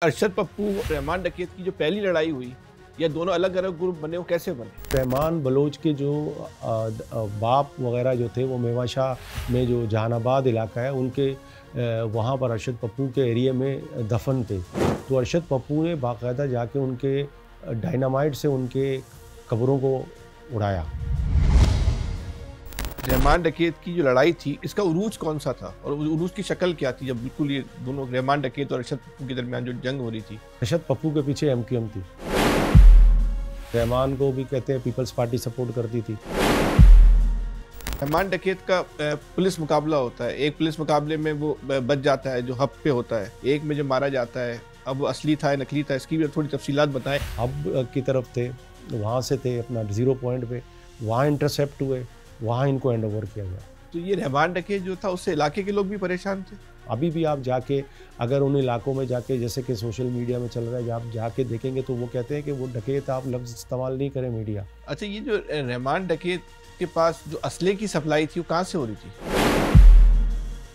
अरशद पप्पू रहमान डकैत की जो पहली लड़ाई हुई, या दोनों अलग अलग ग्रुप बने, वो कैसे बने? रहमान बलोच के जो बाप वगैरह जो थे वो मेवाशाह में जो जहानाबाद इलाका है उनके वहाँ पर अरशद पप्पू के एरिया में दफन थे। तो अरशद पप्पू ने बाकायदा जाके उनके डायनामाइट से उनके कब्रों को उड़ाया। रहमान डकैत की जो लड़ाई थी, इसका उरूज कौन सा था और उरूज की शक्ल क्या थी जब बिल्कुल ये दोनों रहमान डकैत और अरशद पप्पू के दरमियान जो जंग हो रही थी? अरशद पप्पू के पीछे MQM थी। रहमान को भी कहते हैं पीपल्स पार्टी सपोर्ट करती थी। रहमान डकैत का पुलिस मुकाबला होता है, एक पुलिस मुकाबले में वो बच जाता है जो हब पे होता है, एक में जो मारा जाता है। अब वो असली था या नकली था, इसकी भी थोड़ी तफसीलात बताएं। हब की तरफ थे, वहाँ से थे अपना 0 पॉइंट पे, वहाँ इंटरसेप्ट हुए, वहाँ इनको हैंड ओवर किया गया। तो ये रहमान डकैत जो था, उससे इलाके के लोग भी परेशान थे। अभी भी आप जाके अगर उन इलाकों में जाके, जैसे कि सोशल मीडिया में चल रहा है, आप जाके देखेंगे तो वो कहते हैं कि वो डकैत, आप लफ्ज़ इस्तेमाल नहीं करें मीडिया। अच्छा, ये जो रहमान डकैत के पास जो असले की सप्लाई थी, वो कहाँ से हो रही थी?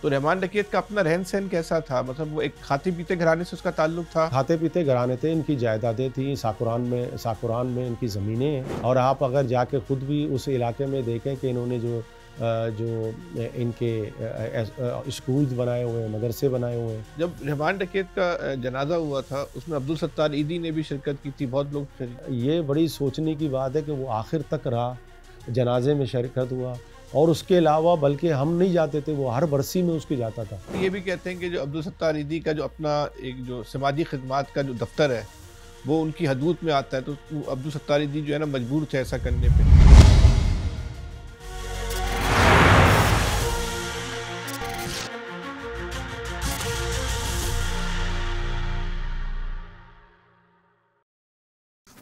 तो रहमान डकैत का अपना रहन सहन कैसा था? मतलब वो एक खाते पीते घराने से उसका ताल्लुक था? खाते पीते घराने थे, इनकी जायदादें थी, साकुरान में इनकी ज़मीनें हैं। और आप अगर जाके खुद भी उस इलाके में देखें कि इन्होंने जो इनके स्कूल्स बनाए हुए हैं, मदरसे बनाए हुए हैं। जब रहमान डकैत का जनाजा हुआ था, उसमें अब्दुल सत्तार ईदी ने भी शिरकत की थी, बहुत लोग। ये बड़ी सोचने की बात है कि वो आखिर तक रहा, जनाजे में शिरकत हुआ, और उसके अलावा बल्कि हम नहीं जाते थे, वो हर बरसी में उसके जाता था। ये भी कहते हैं कि जो अब्दुल सत्तार ईदी का जो अपना एक जो समाजी खिदमात का जो दफ्तर है, वो उनकी हदूद में आता है, तो अब्दुल सत्तार ईदी जो है ना, मजबूर थे ऐसा करने पे।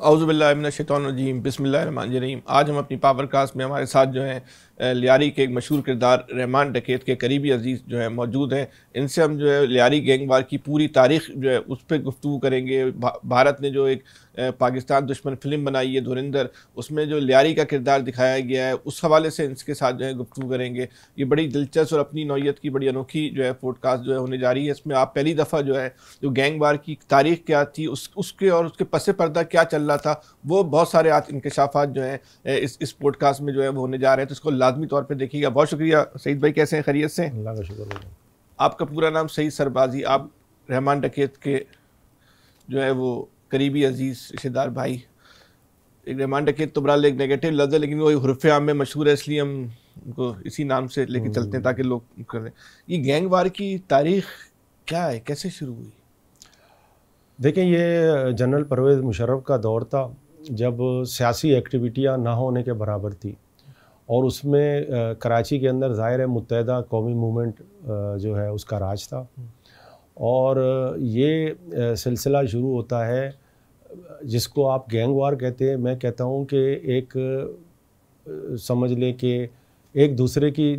औज़ुबिल्लाहि मिनश्शैतानिर्रजीम, बिस्मिल्लाहिर्रहमानिर्रहीम। आज हम अपनी पावरकास्ट में हमारे साथ जो है लियारी के एक मशहूर किरदार रहमान डकैत के करीबी अजीज़ जो है मौजूद हैं। इनसे हम जो है लियारी गैंग वार की पूरी तारीख़ जो है उस पर गुफ्तगू करेंगे। भारत ने जो एक पाकिस्तान दुश्मन फ़िल्म बनाई है धुरंधर, उसमें जो लियारी का किरदार दिखाया गया है, उस हवाले से इनके साथ जो है गुफ्तगू करेंगे। ये बड़ी दिलचस्प और अपनी नौइयत की बड़ी अनोखी जो है पॉडकास्ट जो है होने जा रही है। इसमें आप पहली दफ़ा जो है जो गैंग वार की तारीख़ क्या थी, उसके और उसके पस पर्दा क्या चल रहा था, वो बहुत सारे आज इंकशाफात जो हैं इस पॉडकास्ट में जो है वो होने जा रहे हैं। तो इसको लाजमी तौर पे देखिएगा। बहुत शुक्रिया सईद भाई, कैसे हैं? खैरियत से? अल्लाह का शुक्र है। आपका पूरा नाम सईद सरबाजी, आप रहमान डकैत के जो है वो करीबी अजीज़ रिश्तेदार भाई। एक रहमान डकैत तो बहरहाल एक नेगेटिव लफ्ज़ है, लेकिन वो हुर्फ़ आम में मशहूर है, इसलिए हम उनको इसी नाम से लेके चलते हैं ताकि लोग करें। ये गैंग वार की तारीख़ क्या है, कैसे शुरू हुई? देखें, ये जनरल परवेज़ मुशर्रफ का दौर था जब सियासी एक्टिविटियां ना होने के बराबर थी, और उसमें कराची के अंदर ज़ाहिर है मुत्तहदा कौमी मूवमेंट जो है उसका राज था। और ये सिलसिला शुरू होता है जिसको आप गैंग वार कहते हैं। मैं कहता हूँ कि एक समझ लें कि एक दूसरे की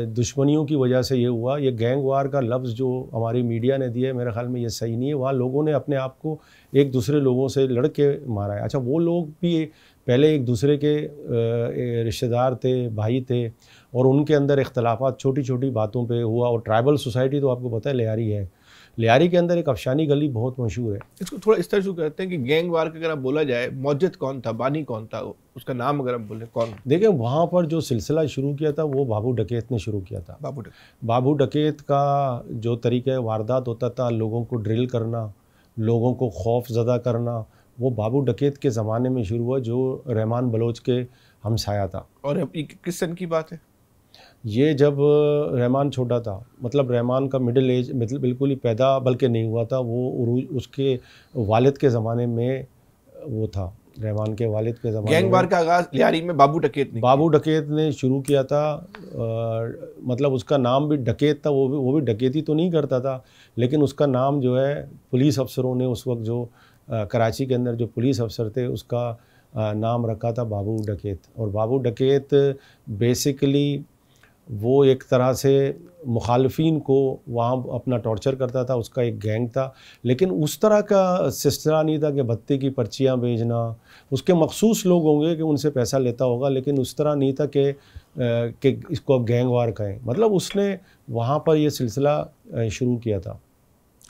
दुश्मनियों की वजह से ये हुआ। ये गैंग वार का लफ्ज़ जो हमारी मीडिया ने दिया है, मेरे ख़्याल में ये सही नहीं है। वहाँ लोगों ने अपने आप को एक दूसरे लोगों से लड़ के मारा है। अच्छा, वो लोग भी पहले एक दूसरे के रिश्तेदार थे, भाई थे, और उनके अंदर इख्तलाफात छोटी छोटी बातों पे हुआ। और ट्राइबल सोसाइटी तो आपको पता है लियारी है, लियारी के अंदर एक अफशानी गली बहुत मशहूर है। इसको थोड़ा इस तरह शुरू करते हैं कि गैंग वार का अगर आप बोला जाए, मौजद कौन था, बानी कौन था, उसका नाम अगर आप बोले कौन? देखिए, वहाँ पर जो सिलसिला शुरू किया था वो बाबू डकैत ने शुरू किया था। बाबू डकैत का जो तरीक़ा वारदात होता था, लोगों को ड्रिल करना, लोगों को खौफ ज़दा करना, वो बाबू डकैत के ज़माने में शुरू हुआ, जो रहमान बलोच के हमसाया था। और किस सन की बात है ये? जब रहमान छोटा था, मतलब रहमान का मिडिल एज बिल्कुल ही पैदा बल्कि नहीं हुआ था, वो उसके वालिद के ज़माने में वो था। रहमान के वालिद के ज़माने में गैंग वार का आगाज़ लियारी में बाबू डकैत ने शुरू किया था। मतलब उसका नाम भी डकैत था, वो भी डकैती तो नहीं करता था, लेकिन उसका नाम जो है पुलिस अफसरों ने उस वक्त जो कराची के अंदर जो पुलिस अफसर थे उसका नाम रखा था बाबू डकैत। और बाबू डकैत बेसिकली वो एक तरह से मुखालफिन को वहाँ अपना टॉर्चर करता था, उसका एक गैंग था। लेकिन उस तरह का सिलसिला नहीं था कि भत्ते की पर्चियाँ भेजना। उसके मखसूस लोग होंगे कि उनसे पैसा लेता होगा, लेकिन उस तरह नहीं था कि इसको अब गैंग वार कहें। मतलब उसने वहाँ पर ये सिलसिला शुरू किया था।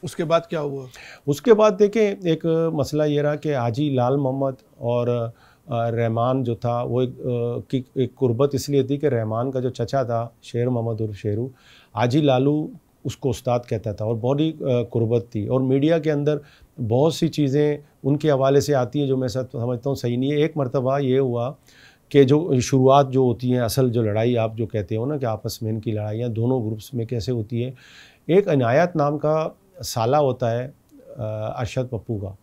उसके बाद क्या हुआ? उसके बाद देखें, एक मसला ये रहा कि हाजी लाल मोहम्मद और रहमान जो था वो एक कुर्बत इसलिए थी कि रहमान का जो चचा था शेर मोहम्मद उर्फ शेरू, हाजी लालू उसको उस्ताद कहता था और बहुत ही कुर्बत थी। और मीडिया के अंदर बहुत सी चीज़ें उनके हवाले से आती हैं जो मैं समझता हूँ सही नहीं है। एक मरतबा ये हुआ कि जो शुरुआत जो होती है, असल जो लड़ाई आप जो कहते हो ना कि आपस में इनकी लड़ाइयाँ दोनों ग्रुप्स में कैसे होती है, एक इनायत नाम का साला होता है अरशद पप्पू का,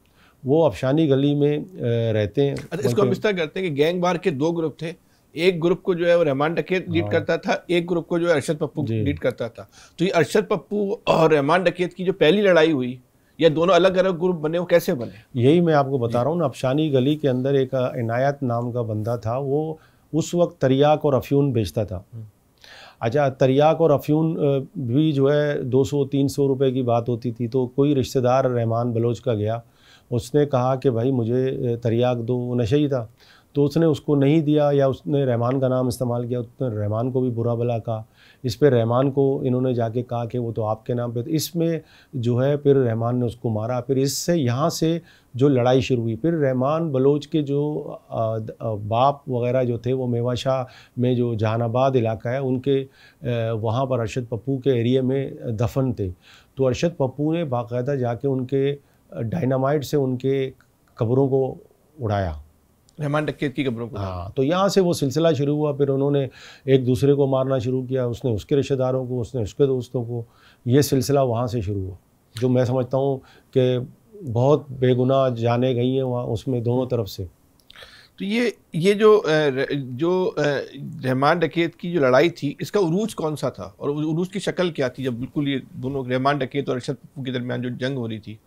वो अफशानी गली में रहते हैं। अच्छा, इसको हम इस तरह करते हैं कि गैंग वार के दो ग्रुप थे, एक ग्रुप को जो है वो रहमान डकैत लीड करता था, एक ग्रुप को जो है अरशद पप्पू लीड करता था। तो ये अरशद पप्पू और रहमान डकैत की जो पहली लड़ाई हुई, या दोनों अलग अलग ग्रुप बने, वो कैसे बने? यही मैं आपको बता रहा हूँ ना। अफशानी गली के अंदर एक इनायत नाम का बंदा था, वो उस वक्त तरियाक और अफ्यून बेचता था। अच्छा, तरियाक और अफ्यून भी जो है 200-300 रुपए की बात होती थी। तो कोई रिश्तेदार रहमान बलोच का गया, उसने कहा कि भाई मुझे तरियाक दो, वो नशे था। तो उसने उसको नहीं दिया, या उसने रहमान का नाम इस्तेमाल किया, उसने रहमान को भी बुरा भला कहा। इस पे रहमान को इन्होंने जाके कहा कि वो तो आपके नाम पे, इसमें जो है फिर रहमान ने उसको मारा। फिर इससे यहाँ से जो लड़ाई शुरू हुई। फिर रहमान बलोच के जो बाप वगैरह जो थे वो मेवाशाह में जो जहानाबाद इलाका है उनके वहाँ पर अरशद पप्पू के एरिया में दफन थे। तो अरशद पप्पू ने बाकायदा जाके उनके डायनामाइट से उनके कब्रों को उड़ाया, रहमान डकैत की कब्रों को। हाँ, तो यहाँ से वो सिलसिला शुरू हुआ। फिर उन्होंने एक दूसरे को मारना शुरू किया, उसने उसके रिश्तेदारों को, उसने उसके दोस्तों को। ये सिलसिला वहाँ से शुरू हुआ, जो मैं समझता हूँ कि बहुत बेगुनाह जाने गई हैं वहाँ, उसमें दोनों तरफ से। तो ये जो रहमान डकैत की जो लड़ाई थी, इसका उरूज कौन सा था और उरूज की शक्ल क्या थी, जब बिल्कुल ये दोनों रहमान डकैत और अरशद पप्पू के दरमियान जो जंग हो रही थी?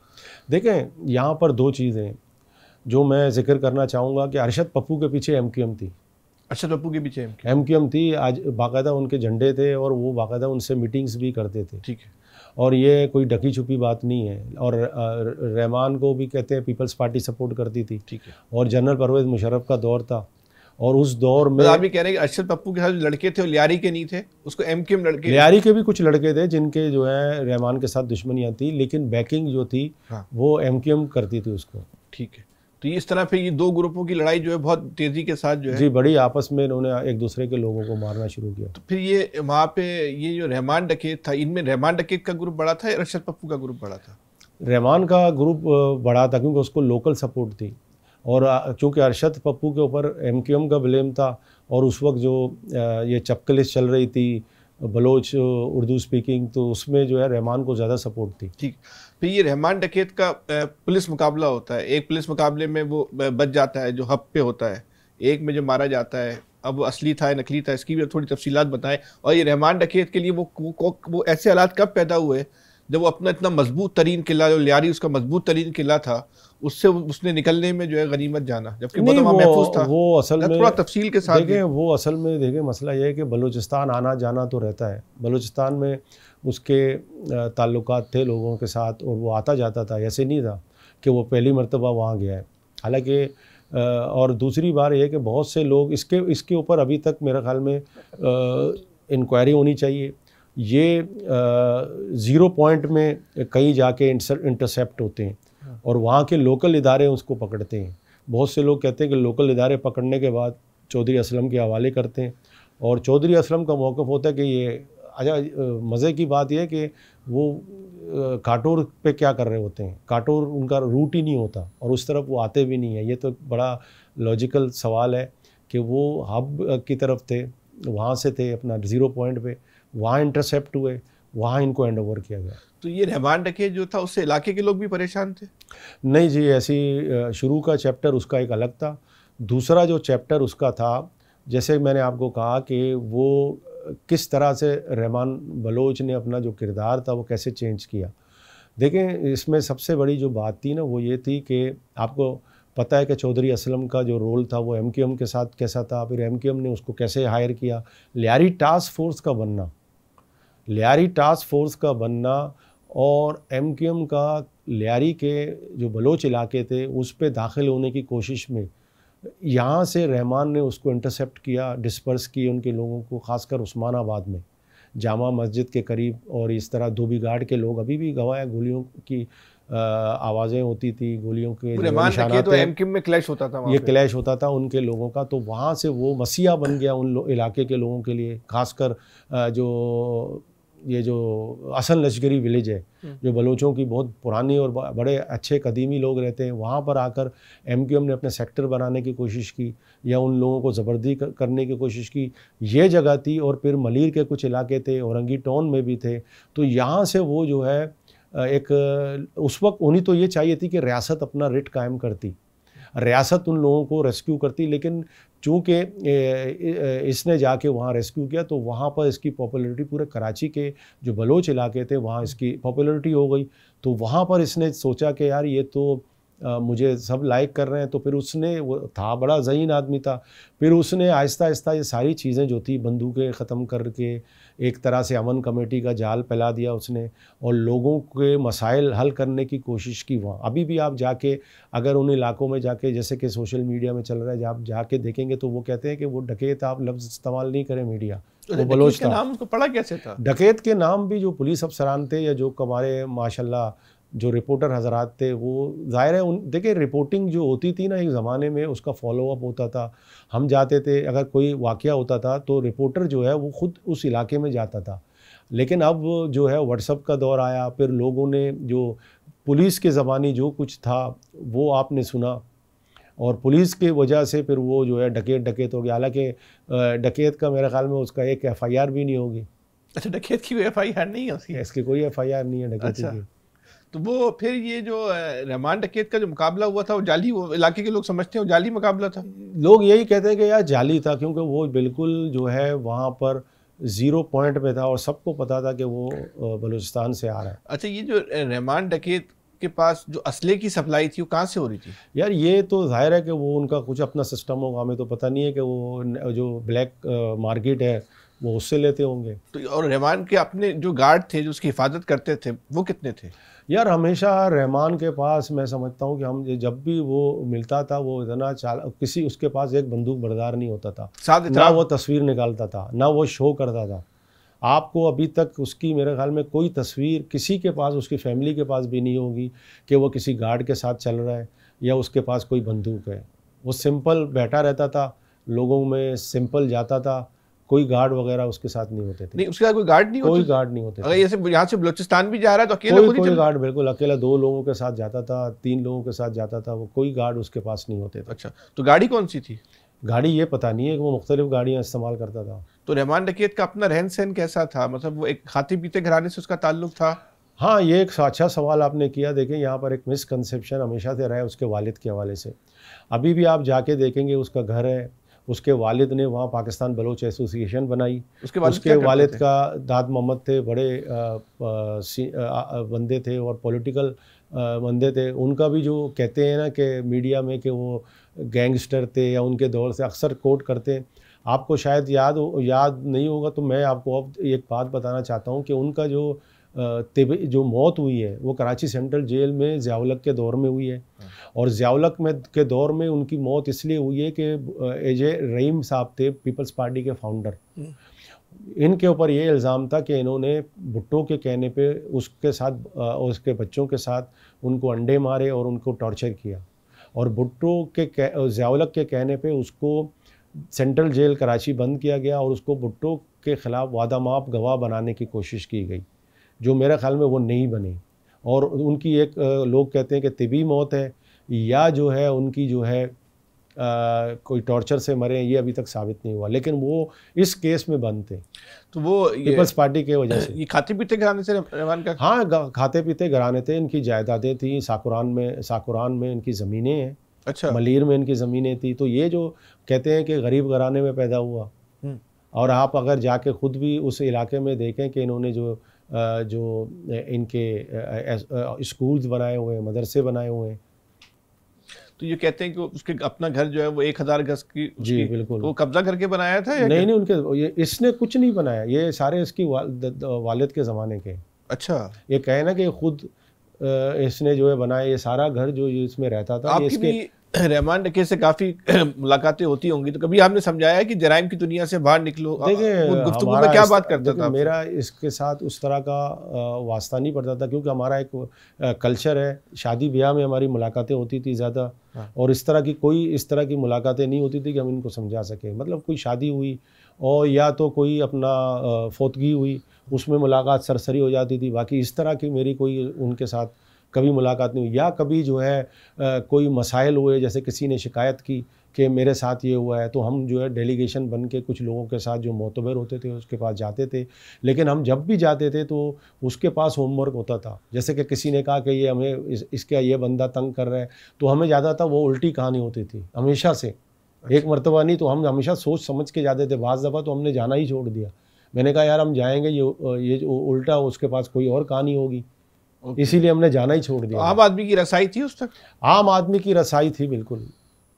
देखें, यहाँ पर दो चीज़ें जो मैं जिक्र करना चाहूँगा कि अरशद पप्पू के पीछे एमक्यूएम थी। अरशद पप्पू के पीछे एमक्यूएम थी, आज बाकायदा उनके झंडे थे और वो बाकायदा उनसे मीटिंग्स भी करते थे। ठीक है। और ये कोई ढकी छुपी बात नहीं है। और रहमान को भी कहते हैं पीपल्स पार्टी सपोर्ट करती थी। ठीक है। और जनरल परवेज़ मुशर्रफ का दौर था, और उस दौर में आप भी कह रहे हैं कि अरशद पप्पू के साथ लड़के थे और लियारी के नहीं थे, उसको एमक्यूएम लड़के, लियारी के भी कुछ लड़के थे जिनके जो है रहमान के साथ दुश्मनियाँ थी, लेकिन बैकिंग जो थी वो एमक्यूएम करती थी उसको। ठीक है। तो इस तरह फिर ये दो ग्रुपों की लड़ाई जो है बहुत तेजी के साथ जो है जी बड़ी, आपस में इन्होंने एक दूसरे के लोगों को मारना शुरू किया। तो फिर ये वहाँ पे ये जो रहमान डकैत था, इनमें रहमान डकैत का ग्रुप बड़ा था या अरशद पप्पू का ग्रुप बड़ा था? रहमान का ग्रुप बड़ा था क्योंकि उसको लोकल सपोर्ट थी, और चूँकि अरशद पप्पू के ऊपर एमक्यूएम का ब्लेम था, और उस वक्त जो ये चपकलिश चल रही थी बलोच उर्दू स्पीकिंग, तो उसमें जो है रहमान को ज़्यादा सपोर्ट थी। ठीक। फिर ये रहमान डकैत का पुलिस मुकाबला होता है, एक पुलिस मुकाबले में वो बच जाता है जो हब पे होता है, एक में जो मारा जाता है। अब असली था या नकली था, इसकी भी थोड़ी तफसीलात बताएं। और ये रहमान डकैत के लिए वो ऐसे हालात कब पैदा हुए जब वो अपना इतना मजबूत तरीन किला, जो लियारी उसका मजबूत तरीन किला था, उससे उसने निकलने में जो है गनीमत जाना, जबकि वो महफूज था। वो असल में थोड़ा तफसील के साथ देखें, वो असल में देखें मसला ये है कि बलूचिस्तान आना जाना तो रहता है, बलूचिस्तान में उसके ताल्लुकात थे लोगों के साथ, और वो आता जाता था। ऐसे नहीं था कि वो पहली मरतबा वहाँ गया है। हालांकि और दूसरी बार ये कि बहुत से लोग इसके ऊपर अभी तक मेरे ख्याल में इंक्वायरी होनी चाहिए। ये 0 पॉइंट में कहीं जाके इंटरसेप्ट होते हैं, और वहाँ के लोकल इदारे उसको पकड़ते हैं। बहुत से लोग कहते हैं कि लोकल इदारे पकड़ने के बाद चौधरी असलम के हवाले करते हैं, और चौधरी असलम का मौक़िफ़ होता है कि ये अच्छा, मज़े की बात यह है कि वो काटोर पे क्या कर रहे होते हैं, काटोर उनका रूट ही नहीं होता, और उस तरफ वो आते भी नहीं है। ये तो बड़ा लॉजिकल सवाल है कि वो हब की तरफ थे, वहाँ से थे अपना 0 पॉइंट पे, वहाँ इंटरसेप्ट हुए, वहाँ इनको हैंड ओवर किया गया। तो ये रहमान डकैत जो था, उससे इलाके के लोग भी परेशान थे? नहीं जी, ऐसी शुरू का चैप्टर उसका एक अलग था। दूसरा जो चैप्टर उसका था, जैसे मैंने आपको कहा कि वो किस तरह से रहमान बलोच ने अपना जो किरदार था वो कैसे चेंज किया। देखें, इसमें सबसे बड़ी जो बात थी ना वो ये थी कि आपको पता है कि चौधरी असलम का जो रोल था वो एमक्यूएम के साथ कैसा था, फिर एमक्यूएम ने उसको कैसे हायर किया। लियारी टास्क फोर्स का बनना और एमक्यूएम का लियारी के जो बलोच इलाके थे उस पर दाखिल होने की कोशिश में, यहाँ से रहमान ने उसको इंटरसेप्ट किया, डिस्पर्स किए उनके लोगों को, ख़ासकर उस्मानाबाद में, जामा मस्जिद के करीब, और इस तरह धोबी घाट के लोग अभी भी गवाह हैं, गोलियों की आवाज़ें होती थी, गोलियों के निशानात, एमक्यूएम में क्लैश होता था, ये क्लैश होता था उनके लोगों का। तो वहाँ से वो मसीहा बन गया उन इलाके के लोगों के लिए, खासकर जो ये जो असल लश्करी विलेज है, जो बलोचों की बहुत पुरानी और बड़े अच्छे कदीमी लोग रहते हैं, वहाँ पर आकर एमक्यूएम ने अपने सेक्टर बनाने की कोशिश की या उन लोगों को ज़बरदस्ती करने की कोशिश की। ये जगह थी, और फिर मलीर के कुछ इलाके थे, औरंगी टाउन में भी थे। तो यहाँ से वो जो है एक उस वक्त उन्हीं तो ये चाहिए थी कि रियासत अपना रिट कायम करती, रियासत उन लोगों को रेस्क्यू करती, लेकिन चूँकि इसने जाके वहाँ रेस्क्यू किया तो वहाँ पर इसकी पॉपुलैरिटी पूरे कराची के जो बलोच इलाके थे वहाँ इसकी पॉपुलैरिटी हो गई। तो वहाँ पर इसने सोचा कि यार ये तो मुझे सब लाइक कर रहे हैं। तो फिर उसने, वो था बड़ा ज़हीन आदमी था, फिर उसने आहिस्ता आहिस्ता ये सारी चीज़ें जो थी बंदूकें ख़त्म करके एक तरह से अमन कमेटी का जाल फैला दिया उसने, और लोगों के मसाइल हल करने की कोशिश की वहाँ। अभी भी आप जाके अगर उन इलाकों में जाके, जैसे कि सोशल मीडिया में चल रहा है, जब आप जाके देखेंगे तो वो कहते हैं कि वो डकैत, आप लफ्ज़ इस्तेमाल नहीं करें मीडिया, वो बलोच था। नाम उसको पढ़ा कैसे था? डकैत के नाम भी जो पुलिस अफसरान थे या जो हमारे माशाल्लाह जो रिपोर्टर हजरात थे, वो ज़ाहिर है उन, देखिए रिपोर्टिंग जो होती थी ना एक ज़माने में, उसका फॉलोअप होता था। हम जाते थे, अगर कोई वाक़या होता था तो रिपोर्टर जो है वो ख़ुद उस इलाके में जाता था। लेकिन अब जो है व्हाट्सएप का दौर आया, फिर लोगों ने जो पुलिस के ज़बानी जो कुछ था वो आपने सुना, और पुलिस की वजह से फिर वो जो है डकैत हो गया। हालांकि डकैत का मेरे ख्याल में उसका एक FIR भी नहीं होगी। अच्छा, डकैत की कोई FIR नहीं है उसकी? इसकी कोई FIR नहीं है डकैती की। तो वो फिर ये जो रहमान डकैत का जो मुकाबला हुआ था वो जाली, वो इलाके के लोग समझते हैं वो जाली मुकाबला था? लोग यही कहते हैं कि यार जाली था, क्योंकि वो बिल्कुल जो है वहाँ पर 0 पॉइंट पे था और सबको पता था कि वो बलूचिस्तान से आ रहा है। अच्छा, ये जो रहमान डकैत के पास जो असले की सप्लाई थी वो कहाँ से हो रही थी? यार ये तो जाहिर है कि वो उनका कुछ अपना सिस्टम होगा, हमें तो पता नहीं है कि वो जो ब्लैक मार्केट है वो उससे लेते होंगे। तो और रहमान के अपने जो गार्ड थे जो उसकी हिफाजत करते थे वो कितने थे? यार हमेशा रहमान के पास मैं समझता हूँ कि हम जब भी वो मिलता था वो इतना किसी उसके पास एक बंदूक बरदार नहीं होता था, ना वो तस्वीर निकालता था, ना वो शो करता था। आपको अभी तक उसकी मेरे ख्याल में कोई तस्वीर किसी के पास, उसकी फैमिली के पास भी नहीं होगी कि वो किसी गार्ड के साथ चल रहा है या उसके पास कोई बंदूक है। वो सिंपल बैठा रहता था, लोगों में सिंपल जाता था, कोई गार्ड वगैरह उसके साथ नहीं होते थे। नहीं, उसके साथ कोई गार्ड नहीं होते? कोई गार्ड नहीं होते। अगर जैसे यहाँ से बलूचिस्तान भी जा रहा है तो अकेला कोई गार्ड, बिल्कुल अकेला 2 लोगों के साथ जाता था, 3 लोगों के साथ जाता था, वो कोई गार्ड उसके पास नहीं होते थे। अच्छा, तो गाड़ी कौन सी थी? गाड़ी ये पता नहीं है कि वो मुख्तलिफ गाड़ियाँ इस्तेमाल करता था। तो रहमान डकैत का अपना रहन सहन कैसा था? मतलब वो एक खाते पीते घराने से उसका ताल्लुक था? हाँ, ये एक अच्छा सवाल आपने किया। देखें यहाँ पर एक मिसकंसेप्शन हमेशा से रहा है उसके वालिद के हवाले से। अभी भी आप जाके देखेंगे उसका घर है, उसके वालिद ने वहाँ पाकिस्तान बलोच एसोसिएशन बनाई। उसके वालिद का दाद मोहम्मद थे, बड़े बंदे थे और पॉलिटिकल बंदे थे। उनका भी जो कहते हैं ना कि मीडिया में कि वो गैंगस्टर थे या उनके दौर से अक्सर कोट करते हैं, आपको शायद याद नहीं होगा, तो मैं आपको अब एक बात बताना चाहता हूँ कि उनका जो मौत हुई है वो कराची सेंट्रल जेल में ज़ियाउल हक के दौर में हुई है। और ज़ियाउल हक के दौर में उनकी मौत इसलिए हुई है कि AJ रहीम साहब थे पीपल्स पार्टी के फाउंडर। इनके ऊपर ये इल्ज़ाम था कि इन्होंने भुट्टो के कहने पे उसके साथ उसके बच्चों के साथ उनको अंडे मारे और उनको टॉर्चर किया, और भुट्टो के ज़ियाउल हक के कहने पे उसको सेंट्रल जेल कराची बंद किया गया और उसको भुट्टो के ख़िलाफ़ वादा माप गवाह बनाने की कोशिश की गई, जो मेरे ख़्याल में वो नहीं बनी। और उनकी एक लोग कहते हैं कि तिबी मौत है या जो है उनकी जो है कोई टॉर्चर से मरे, ये अभी तक साबित नहीं हुआ, लेकिन वो इस केस में बंद थे। तो वो पीपल्स पार्टी के वजह से। ये खाते पीते घराने से रहमान का? हाँ, खाते पीते घराने थे। इनकी जायदादें थी, साकुरान में इनकी ज़मीनें हैं। अच्छा, मलीर में इनकी ज़मीनें थी। तो ये जो कहते हैं कि गरीब घराने में पैदा हुआ, और आप अगर जाके ख़ुद भी उस इलाके में देखें कि इन्होंने जो इनके स्कूल्स बनाए हुए हैं, मदरसे बनाए हुए हैं। तो ये कहते हैं कि उसके अपना घर जो है वो 1000 गज की, जी बिल्कुल, वो कब्जा करके बनाया था या नहीं, उनके इसने कुछ नहीं बनाया, ये सारे इसकी वालिद के ज़माने के। अच्छा, ये कहे ना कि खुद इसने जो है बनाया, ये सारा घर जो इसमें रहता था। आपकी भी रहमान डकैत से काफ़ी मुलाकातें होती होंगी, तो कभी आपने समझाया है कि जराइम की दुनिया से बाहर निकलो? देखिए, गुफ्तगू में क्या बात करता था? मेरा इसके साथ उस तरह का वास्ता नहीं पड़ता था, क्योंकि हमारा एक कल्चर है, शादी ब्याह में हमारी मुलाकातें होती थी ज़्यादा। और इस तरह की मुलाकातें नहीं होती थी कि हम इनको समझा सकें। मतलब कोई शादी हुई और या तो कोई अपना फौतगी हुई, उसमें मुलाकात सरसरी हो जाती थी। बाकी इस तरह की मेरी कोई उनके साथ कभी मुलाकात नहीं हुई। या कभी जो है कोई मसाइल हुए, जैसे किसी ने शिकायत की कि मेरे साथ ये हुआ है, तो हम जो है डेलीगेशन बन के कुछ लोगों के साथ जो मोतबर होते थे उसके पास जाते थे। लेकिन हम जब भी जाते थे तो उसके पास होमवर्क होता था। जैसे कि किसी ने कहा कि ये हमें इसका ये बंदा तंग कर रहा है, तो हमें ज़्यादातर वो उल्टी कहानी होती थी हमेशा से। एक मरतबा नहीं, तो हम हमेशा सोच समझ के जाते थे। बाज़ दफ़ा तो हमने जाना ही छोड़ दिया। मैंने कहा यार हम जाएंगे, ये जो उल्टा उसके पास कोई और कहानी होगी, इसीलिए हमने जाना ही छोड़ दिया। आम आदमी की रसाई थी उस तक? आम आदमी की रसाई थी बिल्कुल।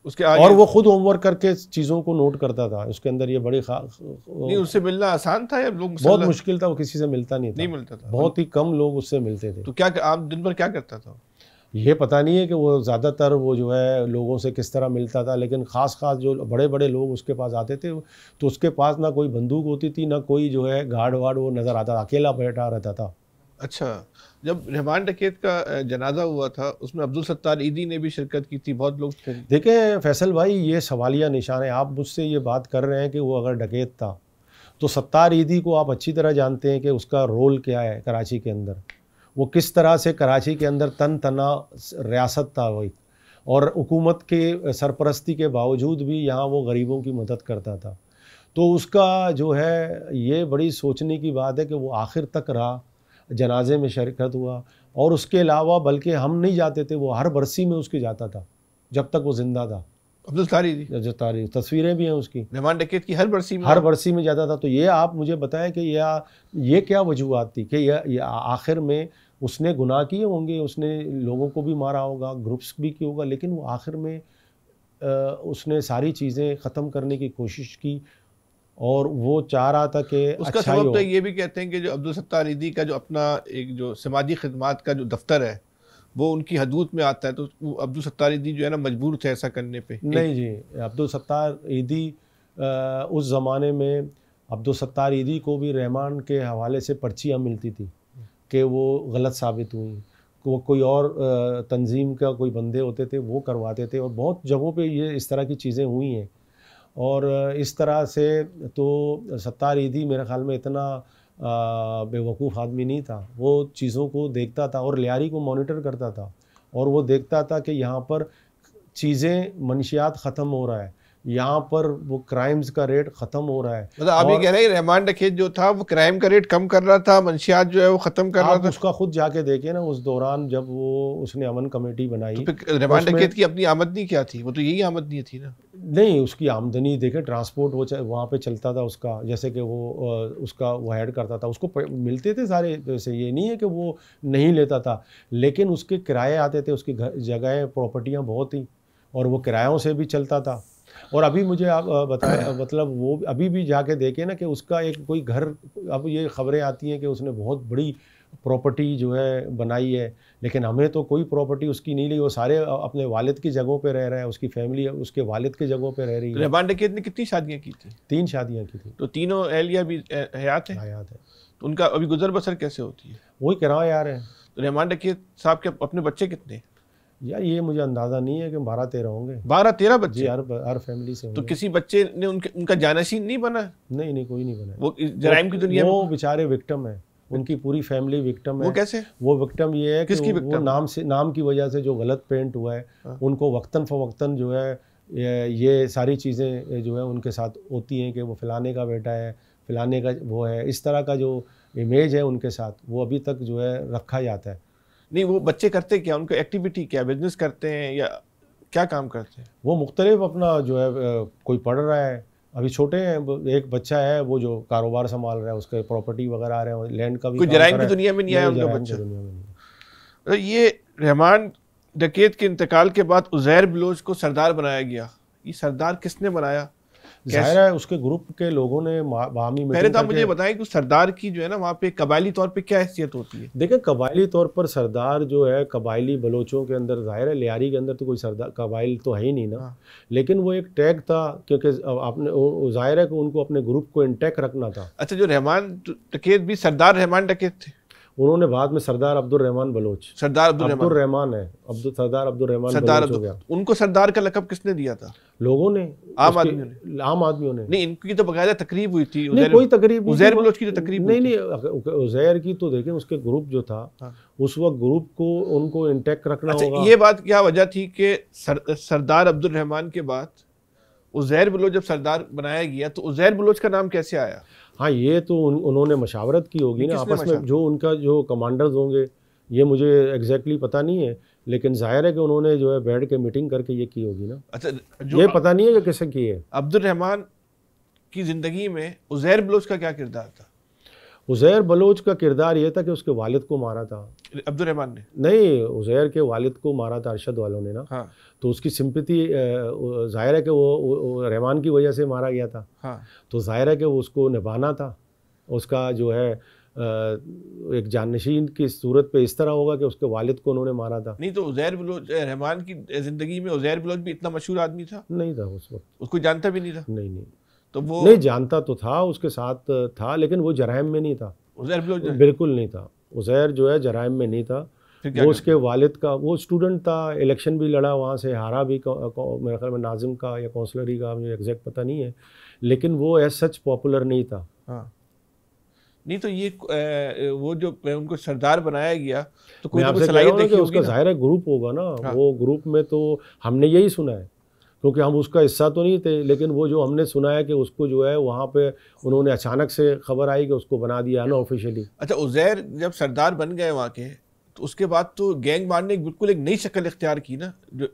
उसके आगे और वो खुद होमवर्क करके चीज़ों को नोट करता था। उसके अंदर ये बड़ी नहीं, उससे मिलना आसान था या लोग? बहुत मुश्किल था, वो किसी से मिलता नहीं था। नहीं मिलता था, बहुत ही कम लोग उससे मिलते थे। तो क्या आप दिन भर क्या करता था? ये पता नहीं है कि वो ज़्यादातर वो जो है लोगों से किस तरह मिलता था, लेकिन ख़ास जो बड़े बड़े लोग उसके पास आते थे, तो उसके पास ना कोई बंदूक होती थी, ना कोई जो है गार्ड वार्ड वो नज़र आता था, अकेला बैठा रहता था। अच्छा, जब रहमान डकैत का जनाजा हुआ था उसमें अब्दुल सत्तार ईदी ने भी शिरकत की थी, बहुत लोग थे। देखिए फैसल भाई, ये सवालिया निशान है। आप मुझसे ये बात कर रहे हैं कि वो अगर डकैत था, तो सत्तार ईदी को आप अच्छी तरह जानते हैं कि उसका रोल क्या है कराची के अंदर। वो किस तरह से कराची के अंदर तन तना रियासत था वही, और हुकूमत के सरपरस्ती के बावजूद भी यहाँ वो गरीबों की मदद करता था। तो उसका जो है ये बड़ी सोचने की बात है कि वो आखिर तक रहा, जनाजे में शिरकत हुआ। और उसके अलावा बल्कि हम नहीं जाते थे, वो हर बरसी में उसके जाता था जब तक वो ज़िंदा था। अब्दुल सत्तार ईदी, जो तारीख तस्वीरें भी हैं उसकी, रहमान डकैत की हर बरसी में जाता था। तो ये आप मुझे बताएं कि ये क्या वजूहत थी कि ये आखिर में उसने गुनाह किए होंगे, उसने लोगों को भी मारा होगा, ग्रुप्स भी किया होगा, लेकिन वो आखिर में उसने सारी चीज़ें ख़त्म करने की कोशिश की। और वो चाह रहा था कि उसका सबब तो ये भी कहते हैं कि जो अब्दुल सत्तार ईदी का जो अपना एक जो समाजी खिदमात का जो दफ्तर है वो उनकी हदूद में आता है, तो अब्दुल सत्तार ईदी जो है ना मजबूर थे ऐसा करने पे। नहीं जी, अब्दुल सत्तार ईदी उस ज़माने में अब्दुल सत्तार ईदी को भी रहमान के हवाले से पर्चियाँ मिलती थी कि वो गलत साबित हुई। वो कोई और तंजीम का कोई बंदे होते थे वो करवाते थे, और बहुत जगहों पे ये इस तरह की चीज़ें हुई हैं। और इस तरह से तो सत्तार ईदी मेरे ख़्याल में इतना बेवकूफ़ आदमी नहीं था। वो चीज़ों को देखता था और लियारी को मॉनिटर करता था, और वो देखता था कि यहाँ पर चीज़ें मनशियात ख़त्म हो रहा है, यहाँ पर वो क्राइम्स का रेट ख़त्म हो रहा है। मतलब आप ये कह रहे हैं रहमान डकैत जो था वो क्राइम का रेट कम कर रहा था, मंशियात जो है वो ख़त्म कर रहा था? उसका खुद जाके देखे ना, उस दौरान जब उसने अमन कमेटी बनाई, तो फिर रहमान डकैत की अपनी आमदनी क्या थी? वो तो यही आमदनी थी ना? नहीं, उसकी आमदनी देखे, ट्रांसपोर्ट वो वहाँ पे चलता था उसका, जैसे कि वो उसका वो हेड करता था, उसको मिलते थे सारे पैसे, ये नहीं है कि वो नहीं लेता था, लेकिन उसके किराए आते थे, उसकी जगह प्रॉपर्टियाँ बहुत थी, और वो किरायों से भी चलता था। और अभी मुझे आप बताएं, मतलब वो अभी भी जाके देखे ना कि उसका एक कोई घर, अब ये खबरें आती हैं कि उसने बहुत बड़ी प्रॉपर्टी जो है बनाई है, लेकिन हमें तो कोई प्रॉपर्टी उसकी नहीं ली। वो सारे अपने वालिद की जगहों पे रह रहा है, उसकी फैमिली उसके वालिद की जगहों पे रह रही है। रहमान डकैत ने कितनी शादियाँ की थी? 3 शादियाँ की थी। तो तीनों एहलिया भी हयात है? हयात है। तो उनका अभी गुजर बसर कैसे होती है? वही कह रहा हूँ यार है। तो रहमान डकैत साहब के अपने बच्चे कितने? यार ये मुझे अंदाज़ा नहीं है कि 12-13 होंगे। 12-13 बच्चे? हर फैमिली से। तो किसी बच्चे ने उनका जानशीन नहीं बना? नहीं, कोई नहीं बना। वो जराइम की दुनिया वो बेचारे विक्टिम है, उनकी पूरी फैमिली विक्टिम है। वो कैसे? वो विक्टिम ये है कि वो नाम की वजह से जो गलत पेंट हुआ है, उनको वक्तन फ़वक्तन जो है ये सारी चीज़ें जो है उनके साथ होती हैं कि वो फ़लाने का बेटा है, फ़लाने का वो है, इस तरह का जो इमेज है उनके साथ वो अभी तक जो है रखा जाता है। नहीं, वो बच्चे करते क्या? उनको एक्टिविटी क्या? बिजनेस करते हैं या क्या काम करते हैं? वो मुख्तलिफ अपना जो है कोई पढ़ रहा है, अभी छोटे हैं, एक बच्चा है वो जो कारोबार संभाल रहा है, उसके प्रॉपर्टी वगैरह आ रहे हैं, लैंड का भी। कोई जराइम की दुनिया में नहीं आया उनका बच्चा? ये रहमान डकैत के इंतकाल के बाद उज़ैर बलोच को सरदार बनाया गया, ये सरदार किसने बनाया? जाहिर है उसके ग्रुप के लोगों ने बाहमी मीटिंग पहले तो आप मुझे बताएं कि सरदार की जो है ना वहाँ पे कबायली तौर पे क्या हैसियत होती है? देखें, कबायली तौर पर सरदार जो है कबायली बलोचों के अंदर, जाहिर है लियारी के अंदर तो कोई सरदार कबाइल तो है ही नहीं ना। हाँ। लेकिन वो एक टैग था, क्योंकि आपने जाहिर है कि उनको अपने ग्रुप को इंटैक्ट रखना था। अच्छा, जो रहमान डकैत भी सरदार रहमान डकैत थे? उन्होंने बाद में सरदार अब्दुल रहमान बलोच, सरदार अब्दुल रहमान है, सरदार अब्दुल रहमान बलोच हो गया। उनको सरदार का लक़ब किसने दिया था? लोगों ने, आम आदमियों ने। नहीं, इनकी तो बकायदा तकरीब हुई थी। नहीं, कोई तकरीब, उज़ैर बलोच की तो तकरीब नहीं, उज़ैर की तो देखें, उसके ग्रुप जो था उस वक्त ग्रुप को उनको इंटैक्ट रखना होगा। ये बात क्या वजह थी कि सरदार अब्दुल रहमान के बाद उज़ैर बलोच जब सरदार बनाया गया तो उज़ैर बलोच का नाम कैसे आया? हाँ, ये तो उन्होंने मशावरत की होगी ना आपस में, जो उनका जो कमांडर्स होंगे, ये मुझे एग्जैक्टली पता नहीं है, लेकिन जाहिर है कि उन्होंने जो है बैठ के मीटिंग करके ये की होगी ना। अच्छा, ये पता नहीं है कि किसने की है। अब्दुल रहमान की ज़िंदगी में उज़ैर बलोच का क्या किरदार था? उज़ैर बलोच का किरदार ये था कि उसके वालिद को मारा था अब्दुल रहमान ने। नहीं, उज़ैर के वालिद को मारा था अरशद वालों ने ना। हाँ। तो उसकी सिंपैथी जाहिर है कि वो रहमान की वजह से मारा गया था। हाँ। तो जाहिर है कि वो उसको निभाना था, उसका जो है एक जाननशीन की सूरत पे इस तरह होगा कि उसके वालिद को उन्होंने मारा था। नहीं तो उज़ैर बलोच रहमान की ज़िंदगी में उज़ैर बलोच भी इतना मशहूर आदमी था? नहीं था उस वक्त, उसको जानता भी नहीं था। नहीं, तो वो नहीं जानता तो था, उसके साथ था, लेकिन वो जराइम में नहीं था। उज़ैर बलोच बिल्कुल नहीं था। उज़ैर जो है जराइम में नहीं था। वो उसके वालिद का, वो स्टूडेंट था, इलेक्शन भी लड़ा, वहाँ से हारा भी, मेरे ख्याल में नाजिम का या कौंसलरी का, मुझे एग्जैक्ट पता नहीं है, लेकिन वो एज सच पॉपुलर नहीं था। हाँ। नहीं तो ये वो जो उनको सरदार बनाया गया तो कोई सलाहियत देखी होगी उसका जाहिर है ग्रुप होगा ना। हाँ। वो ग्रुप में तो हमने यही सुना है, क्योंकि हम उसका हिस्सा तो नहीं थे, लेकिन वो जो हमने सुना है कि उसको जो है वहाँ पे उन्होंने अचानक से खबर आई कि उसको बना दिया अनऑफिशियली। अच्छा, उज़ैर जब सरदार बन गए वहाँ के, तो उसके बाद तो गैंग वार ने बिल्कुल एक नई शक्ल इख्तियार की ना, जो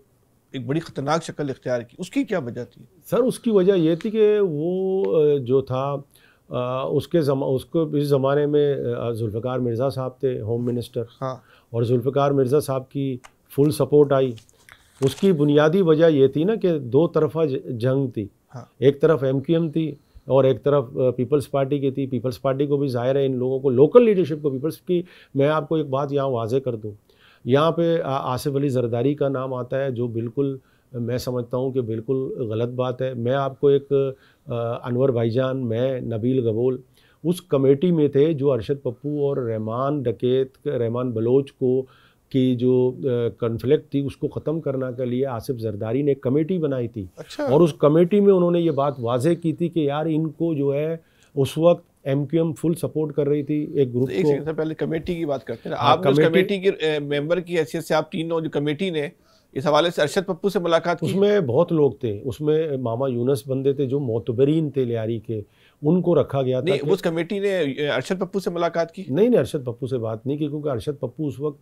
एक बड़ी ख़तरनाक शक्ल इख्तियार की। उसकी क्या वजह थी? सर, उसकी वजह ये थी कि वो जो था उसको इस ज़माने में जुल्फ़िकार मिर्ज़ा साहब थे होम मिनिस्टर। हाँ। और जुल्फ़िकार मिर्ज़ा साहब की फुल सपोर्ट आई। उसकी बुनियादी वजह ये थी ना कि दो तरफा जंग थी। हाँ। एक तरफ MQM थी और एक तरफ पीपल्स पार्टी की थी। पीपल्स पार्टी को भी जाहिर है इन लोगों को, लोकल लीडरशिप को, पीपल्स की, मैं आपको एक बात यहाँ वाज़े कर दूँ, यहाँ पे आसिफ अली ज़रदारी का नाम आता है, जो बिल्कुल मैं समझता हूँ कि बिल्कुल गलत बात है। मैं आपको एक अनवर भाईजान, मैं, नबील गबोल उस कमेटी में थे जो अरशद पप्पू और रहमान बलोच को की जो कॉन्फ्लिक्ट थी उसको ख़त्म करने के लिए आसिफ ज़रदारी ने एक कमेटी बनाई थी। अच्छा। और उस कमेटी में उन्होंने ये बात वाज़े की थी कि यार इनको जो है उस वक्त MQM फुल सपोर्ट कर रही थी एक ग्रुप को। एक पहले कमेटी की बात करते हैं। आप उस कमेटी के मेंबर की हैसियत से आप तीनों जो कमेटी ने इस हवाले से अरशद पप्पू से मुलाकात की? उसमें बहुत लोग थे, उसमें मामा यूनस बंदे थे जो मोतबरीन थे लियारी के, उनको रखा गया था। नहीं, उस कमेटी ने अरशद पप्पू से मुलाकात की? नहीं, अरशद पप्पू से बात नहीं की, क्योंकि अरशद पप्पू उस वक्त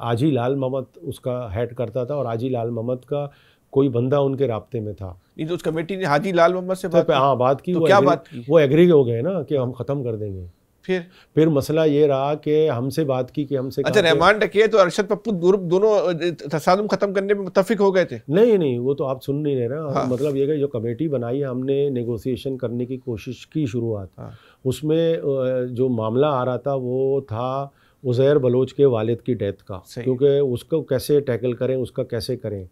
आजी लाल मोहम्मद उसका हेड करता था और आजी लाल मोहम्मद का कोई बंदा उनके राब्ते में था। नहीं तो उस कमेटी ने हाजी लाल मोहम्मद से बात की? हाँ, बात की। तो क्या बात की? वो एग्री हो गए ना कि हम ख़त्म कर देंगे। फिर मसला ये रहा कि हमसे बात की कि हमसे, अच्छा, रहमान डकैत तो अरशद पप्पू दोनों तसादुम खत्म करने में मुत्तफिक हो गए थे? नहीं, वो तो आप सुन नहीं रहे ना। हाँ। मतलब ये कि जो कमेटी बनाई है, हमने नेगोशिएशन करने की कोशिश की शुरुआत। हाँ। उसमें जो मामला आ रहा था वो था उज़ैर बलोच के वालिद की डेथ का, क्योंकि उसको कैसे टैकल करें, उसका कैसे करें,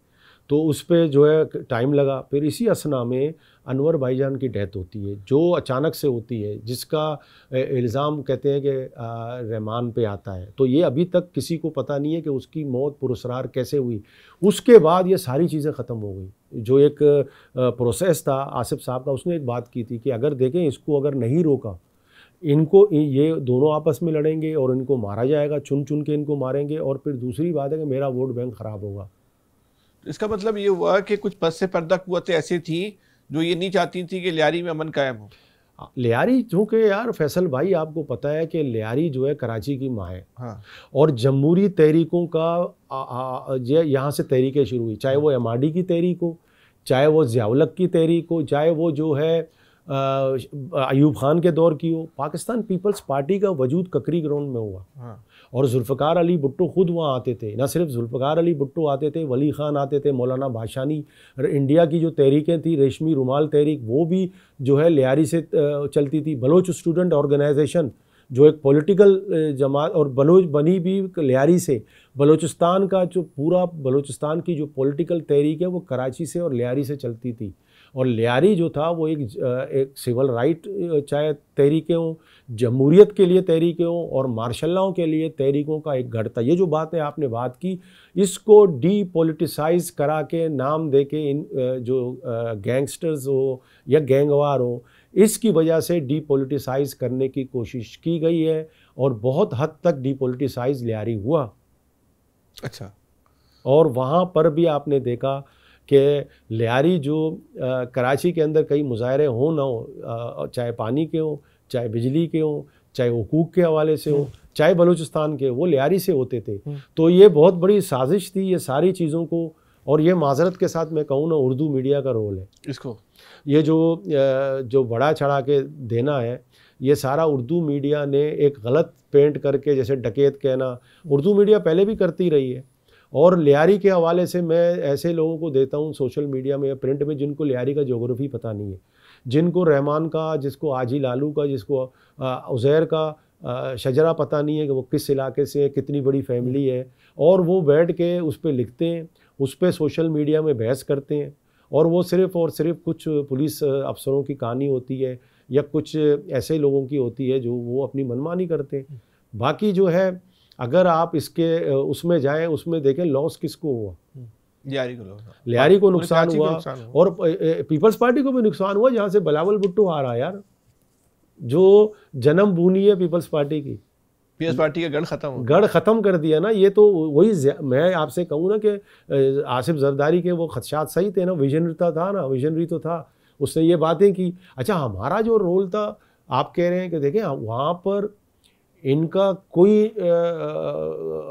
तो उस पर जो है टाइम लगा। फिर इसी असना में अनवर भाईजान की डेथ होती है, जो अचानक से होती है, जिसका इल्ज़ाम कहते हैं कि रहमान पे आता है। तो ये अभी तक किसी को पता नहीं है कि उसकी मौत पुरस्कार कैसे हुई। उसके बाद ये सारी चीज़ें ख़त्म हो गई। जो एक प्रोसेस था आसिफ साहब का, उसने एक बात की थी कि अगर देखें इसको अगर नहीं रोका, इनको ये दोनों आपस में लड़ेंगे और इनको मारा जाएगा, चुन चुन के इनको मारेंगे, और फिर दूसरी बात है कि मेरा वोट बैंक ख़राब होगा। इसका मतलब ये हुआ कि कुछ पस से पर्दा कुव्वतें ऐसी थी जो ये नहीं चाहती थी कि लियारी में अमन कायम हो। लियारी, चूँकि यार फैसल भाई आपको पता है कि लियारी जो है कराची की माँ है। हाँ। और जमहूरी तहरीकों का यहाँ से तहरीकें शुरू हुई, चाहे वो MRD की तहरीक हो, चाहे वो ज़ियाउल-हक की तहरीक हो, चाहे वो जो है अयूब खान के दौर की हो। पाकिस्तान पीपल्स पार्टी का वजूद ककरी ग्राउंड में हुआ। हाँ। और जुल्फ़िकार अली भुट्टो खुद वहाँ आते थे। न सिर्फ जुल्फ़िकार अली भुट्टो आते थे, वली ख़ान आते थे, मौलाना भाषानी, इंडिया की जो तहरीकें थी, रेशमी रुमाल तहरीक, वो भी जो है लियारी से चलती थी। बलोच स्टूडेंट ऑर्गेनाइजेशन जो एक पॉलिटिकल जमात और बलोच बनी भी लियारी से। बलूचिस्तान का जो पूरा बलूचिस्तान की जो पॉलिटिकल तहरीक है वो कराची से और लियारी से चलती थी। और लियारी जो था वो एक सिविल राइट चाहे तहरीकें हों, जमहूरियत के लिए तहरीकें हों और मार्शल्लाओं के लिए तहरीकों का एक गढ़ था। ये जो बात है आपने बात की, इसको डीपोलिटिसाइज करा के नाम दे के इन जो गैंगस्टर्स हो या गैंगवार हो, इसकी वजह से डीपोलिटिसाइज करने की कोशिश की गई है और बहुत हद तक डीपोलिटिसाइज लियारी हुआ। अच्छा। और वहाँ पर भी आपने देखा कि लियारी जो कराची के अंदर कई मुजाहरे हों ना हो, चाहे पानी के हों, चाहे बिजली के हों, चाहे हुकूक के हवाले से हो, चाहे बलूचिस्तान के, वो लियारी से होते थे। तो ये बहुत बड़ी साजिश थी ये सारी चीज़ों को। और ये माजरत के साथ मैं कहूँ ना, उर्दू मीडिया का रोल है इसको, ये जो बड़ा चढ़ा के देना है, ये सारा उर्दू मीडिया ने एक गलत पेंट करके, जैसे डकैत कहना, उर्दू मीडिया पहले भी करती रही है। और लियारी के हवाले से मैं ऐसे लोगों को देता हूँ सोशल मीडिया में या प्रिंट में जिनको लियारी का ज्योग्राफी पता नहीं है, जिनको रहमान का, जिसको आजी लालू का, जिसको उज़ैर का शजरा पता नहीं है कि वो किस इलाके से है, कितनी बड़ी फैमिली है, और वो बैठ के उस पर लिखते हैं, उस पर सोशल मीडिया में बहस करते हैं। और वो सिर्फ़ और सिर्फ कुछ पुलिस अफसरों की कहानी होती है या कुछ ऐसे लोगों की होती है जो वो अपनी मनमानी करते हैं। बाकी जो है, अगर आप इसके उसमें जाएं, उसमें देखें लॉस किसको हुआ, लियारी को नुकसान हुआ और पीपल्स पार्टी को भी नुकसान हुआ, जहाँ से बिलावल भुट्टो आ रहा है यार, जो जन्म भूमि है पीपल्स पार्टी की। पीपल्स पार्टी का गढ़ ख़त्म कर दिया ना। ये तो वही मैं आपसे कहूँ ना कि आसिफ जरदारी के वो खदशात सही थे ना, विजनरी तो था, उसने ये बातें की। अच्छा, हमारा जो रोल था, आप कह रहे हैं कि देखें वहाँ पर इनका कोई